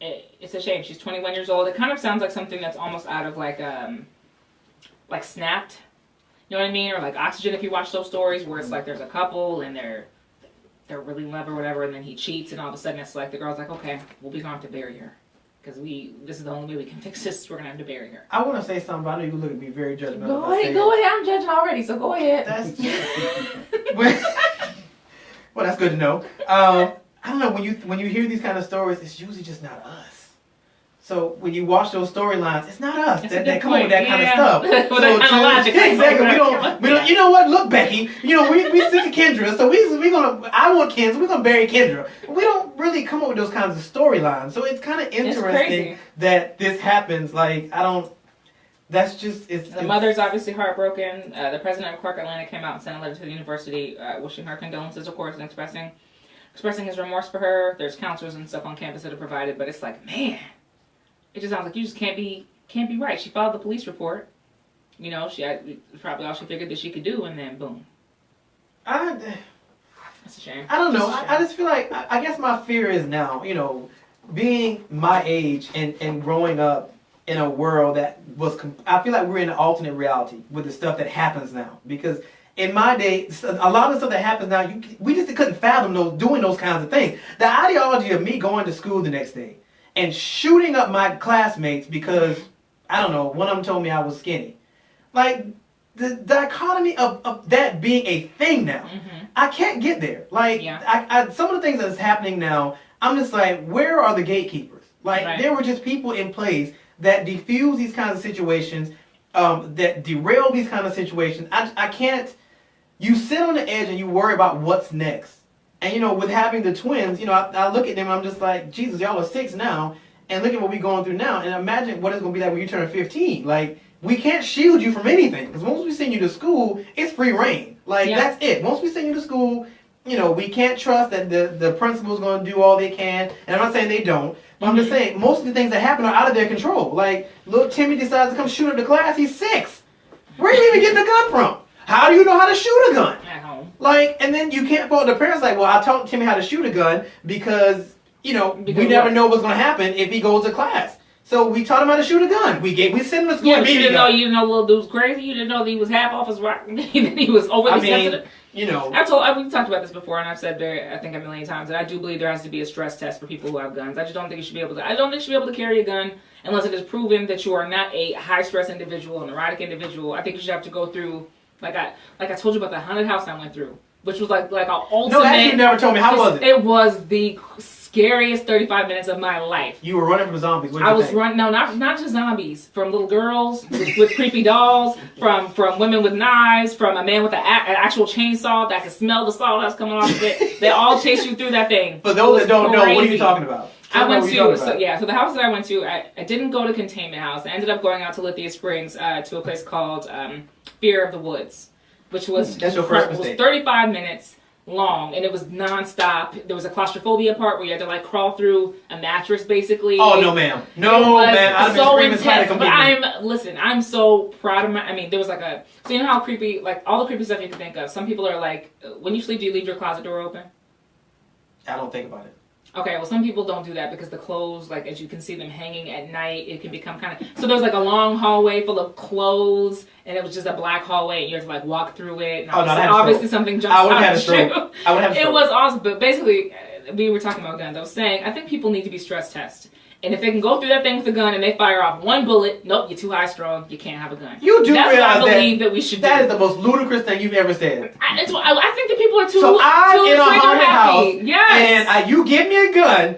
It's a shame. She's 21 years old. It kind of sounds like something that's almost out of like Snapped. You know what I mean? Or like Oxygen, if you watch those stories where it's like there's a couple and they're really in love or whatever, and then he cheats, and all of a sudden it's like the girl's like, okay, we'll be going to have to bury her. Because this is the only way we can fix this. We're going to have to bury her. I want to say something, but I know you look at me very judgmental. Go ahead. I'm judging already, so go ahead. Well, that's good to know. I don't know, when you hear these kind of stories, it's usually just not us. So when you watch those storylines, it's not us that come up with that kind of stuff. With that kind of logic. Exactly. We don't. You know what? Look, Becky. We sick of Kendra, so we gonna. I want Kendra. So we're gonna bury Kendra. We don't really come up with those kinds of storylines. So it's kind of interesting that this happens. Like I don't. That's just the mother's obviously heartbroken. The president of Clark Atlanta came out and sent a letter to the university wishing her condolences, of course, and expressing expressing his remorse for her. There's counselors and stuff on campus that are provided, but it's like, man, it just sounds like you just can't be right. She filed the police report. You know, she had probably all she figured that she could do, and then boom. That's a shame. I don't know. I just feel like, I guess my fear is now, you know, being my age and growing up in a world that was, I feel like we're in an alternate reality with the stuff that happens now. Because in my day, a lot of the stuff that happens now, we just couldn't fathom doing those kinds of things. The ideology of me going to school the next day and shooting up my classmates because, I don't know, one of them told me I was skinny. Like, the dichotomy of that being a thing now, I can't get there. Like, some of the things that's happening now, I'm just like, where are the gatekeepers? Like, there were just people in place that diffuse these kinds of situations, that derail these kinds of situations. I can't, you sit on the edge and you worry about what's next. And, you know, with having the twins, you know, I look at them and I'm just like, Jesus, y'all are 6 now, and look at what we're going through now, and imagine what it's going to be like when you turn 15. Like, we can't shield you from anything, because once we send you to school, it's free reign. Like, that's it. Once we send you to school, you know, we can't trust that the principal's going to do all they can. And I'm not saying they don't, but I'm just saying most of the things that happen are out of their control. Like, little Timmy decides to come shoot up the class. He's 6. Where are you even getting a gun from? How do you know how to shoot a gun? At home. Like, and then you can't fault the parents like, well, I taught Timmy how to shoot a gun because, you know, we never know what's going to happen if he goes to class. So we taught him how to shoot a gun. We sent him to school. Yeah, but you didn't know little dude was crazy. You didn't know that he was half off his rock. He was overly sensitive. You know, we talked about this before, and I've said I think a million times that I do believe there has to be a stress test for people who have guns. I just don't think you should be able to. I don't think you should be able to carry a gun unless it is proven that you are not a high stress individual, an erratic individual. I think you should have to go through, like I told you about the haunted house I went through, which was like an ultimate. No, actually, you never told me. How was it? It was the scariest 35 minutes of my life. You were running from zombies. I was running, no, not just zombies, from little girls with creepy dolls, from women with knives, from a man with an actual chainsaw that could smell the sawdust coming off of it. They all chase you through that thing. For those that don't know, what are you talking about? I went to, so the house that I went to, I didn't go to Containment House. I ended up going out to Lithia Springs to a place called Fear of the Woods, which was, That's your first mistake. was 35 minutes long, and it was nonstop. There was a claustrophobia part where you had to like crawl through a mattress, basically. Oh no, ma'am! No, ma'am! I'm so intense. But I'm so proud of my. I mean, there was like so you know how creepy, like all the creepy stuff you can think of. Some people are like, when you sleep, do you leave your closet door open? I don't think about it. Okay, well, some people don't do that because the clothes, like as you can see them hanging at night, it can become kind of. So there was like a long hallway full of clothes, and it was just a black hallway, and you had to like walk through it. And obviously something jumps out of the shoe. I would have a stroke. It was awesome, but basically, we were talking about guns. I was saying, I think people need to be stress tested. And if they can go through that thing with a gun and they fire off one bullet, nope, you're too high strung, you can't have a gun. You do That's realize what I believe that we should do. That is the most ludicrous thing you've ever said. I think that people are too. So I'm in a haunted house, yes, and you give me a gun,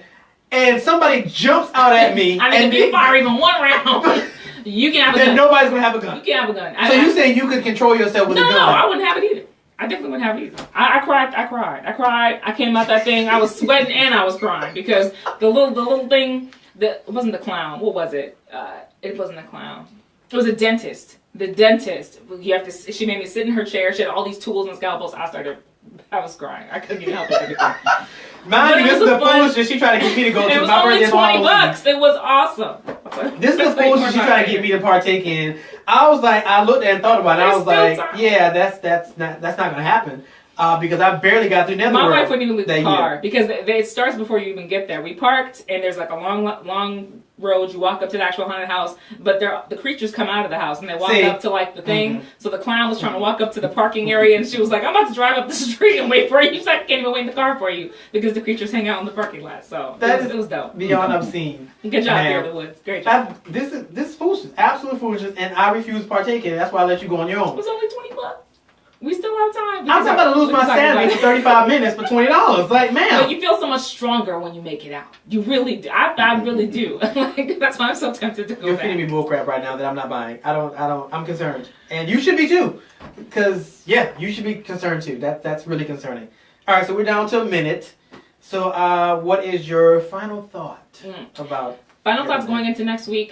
and somebody jumps out at me, I mean, if you fire even one round, you can have a gun. Then nobody's gonna have a gun. You can have a gun. So you saying you could control yourself with a gun? No, I wouldn't have it either. I definitely wouldn't have it either. I cried. I came out that thing. I was sweating and I was crying because the little thing. It wasn't the clown. What was it? It wasn't a clown. It was a dentist. The dentist. She made me sit in her chair. She had all these tools and scalpels. I was crying. I couldn't even help it. Mind you, this is the foolishness she tried to get me to go to. It was only $20. It was awesome. This is the foolishness she tried to get me to partake in. I was like, I looked and thought about it. I was like, yeah, that's not gonna happen. Because I barely got through Netherworld. My wife wouldn't even leave the car because it starts before you even get there. We parked and there's like a long road. You walk up to the actual haunted house, but the creatures come out of the house and they walk up to like the thing. So the clown was trying to walk up to the parking area and she was like, I'm about to drive up the street and wait for you. She's like, I can't even wait in the car for you because the creatures hang out in the parking lot. So it was dope. Beyond obscene. Good job, Fear of the Woods. Great job. This is foolishness. Absolute foolishness, and I refuse to partake in it. That's why I let you go on your own. It was only $20. We still have time. I'm about to lose my sanity for 35 minutes for $20. Like, man. But you feel so much stronger when you make it out. You really do. I really do. Like, that's why I'm so tempted to go You're back. feeding me bullcrap right now that I'm not buying. I'm concerned. And you should be too. Because, yeah, you should be concerned too. That's really concerning. All right, so we're down to a minute. So, what is your final thought about... Final thoughts going into next week.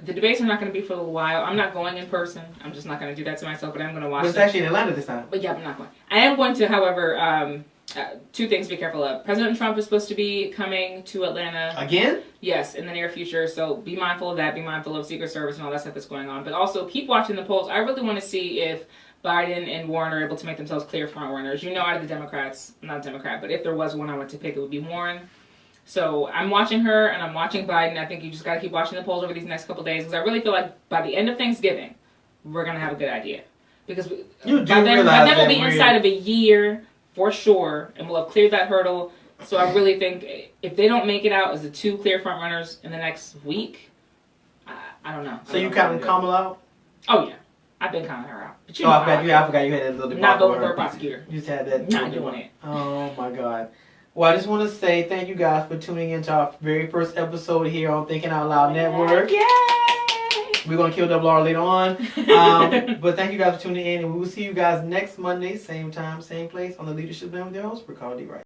The debates are not going to be for a little while. I'm not going in person. I'm just not going to do that to myself, but I'm going to watch But it's actually in Atlanta this time. But yeah, I'm not going. I am going to, however, two things to be careful of. President Trump is supposed to be coming to Atlanta. Again? Yes, in the near future. So be mindful of that. Be mindful of Secret Service and all that stuff that's going on. But also keep watching the polls. I really want to see if Biden and Warren are able to make themselves clear front runners. You know, out of the Democrats, I'm not a Democrat, but if there was one I went to pick, it would be Warren. So I'm watching her and I'm watching Biden. I think you just got to keep watching the polls over these next couple days because I really feel like by the end of Thanksgiving, we're going to have a good idea. Because by then we'll be inside of a year for sure, and we'll have cleared that hurdle. So I really think if they don't make it out as the two clear front runners in the next week, I don't know. So you counting Kamala out? Oh yeah, I've been counting her out. But I forgot you had that little. Not voting for a prosecutor. You just had that. Not doing it. Oh my God. Well, I just want to say thank you guys for tuning into our very first episode here on Thinking Out Loud Network. Yay! We're going to kill Double R later on. But thank you guys for tuning in, and we will see you guys next Monday, same time, same place, on the Leadership Limb with your host, Ricardo D. Wright.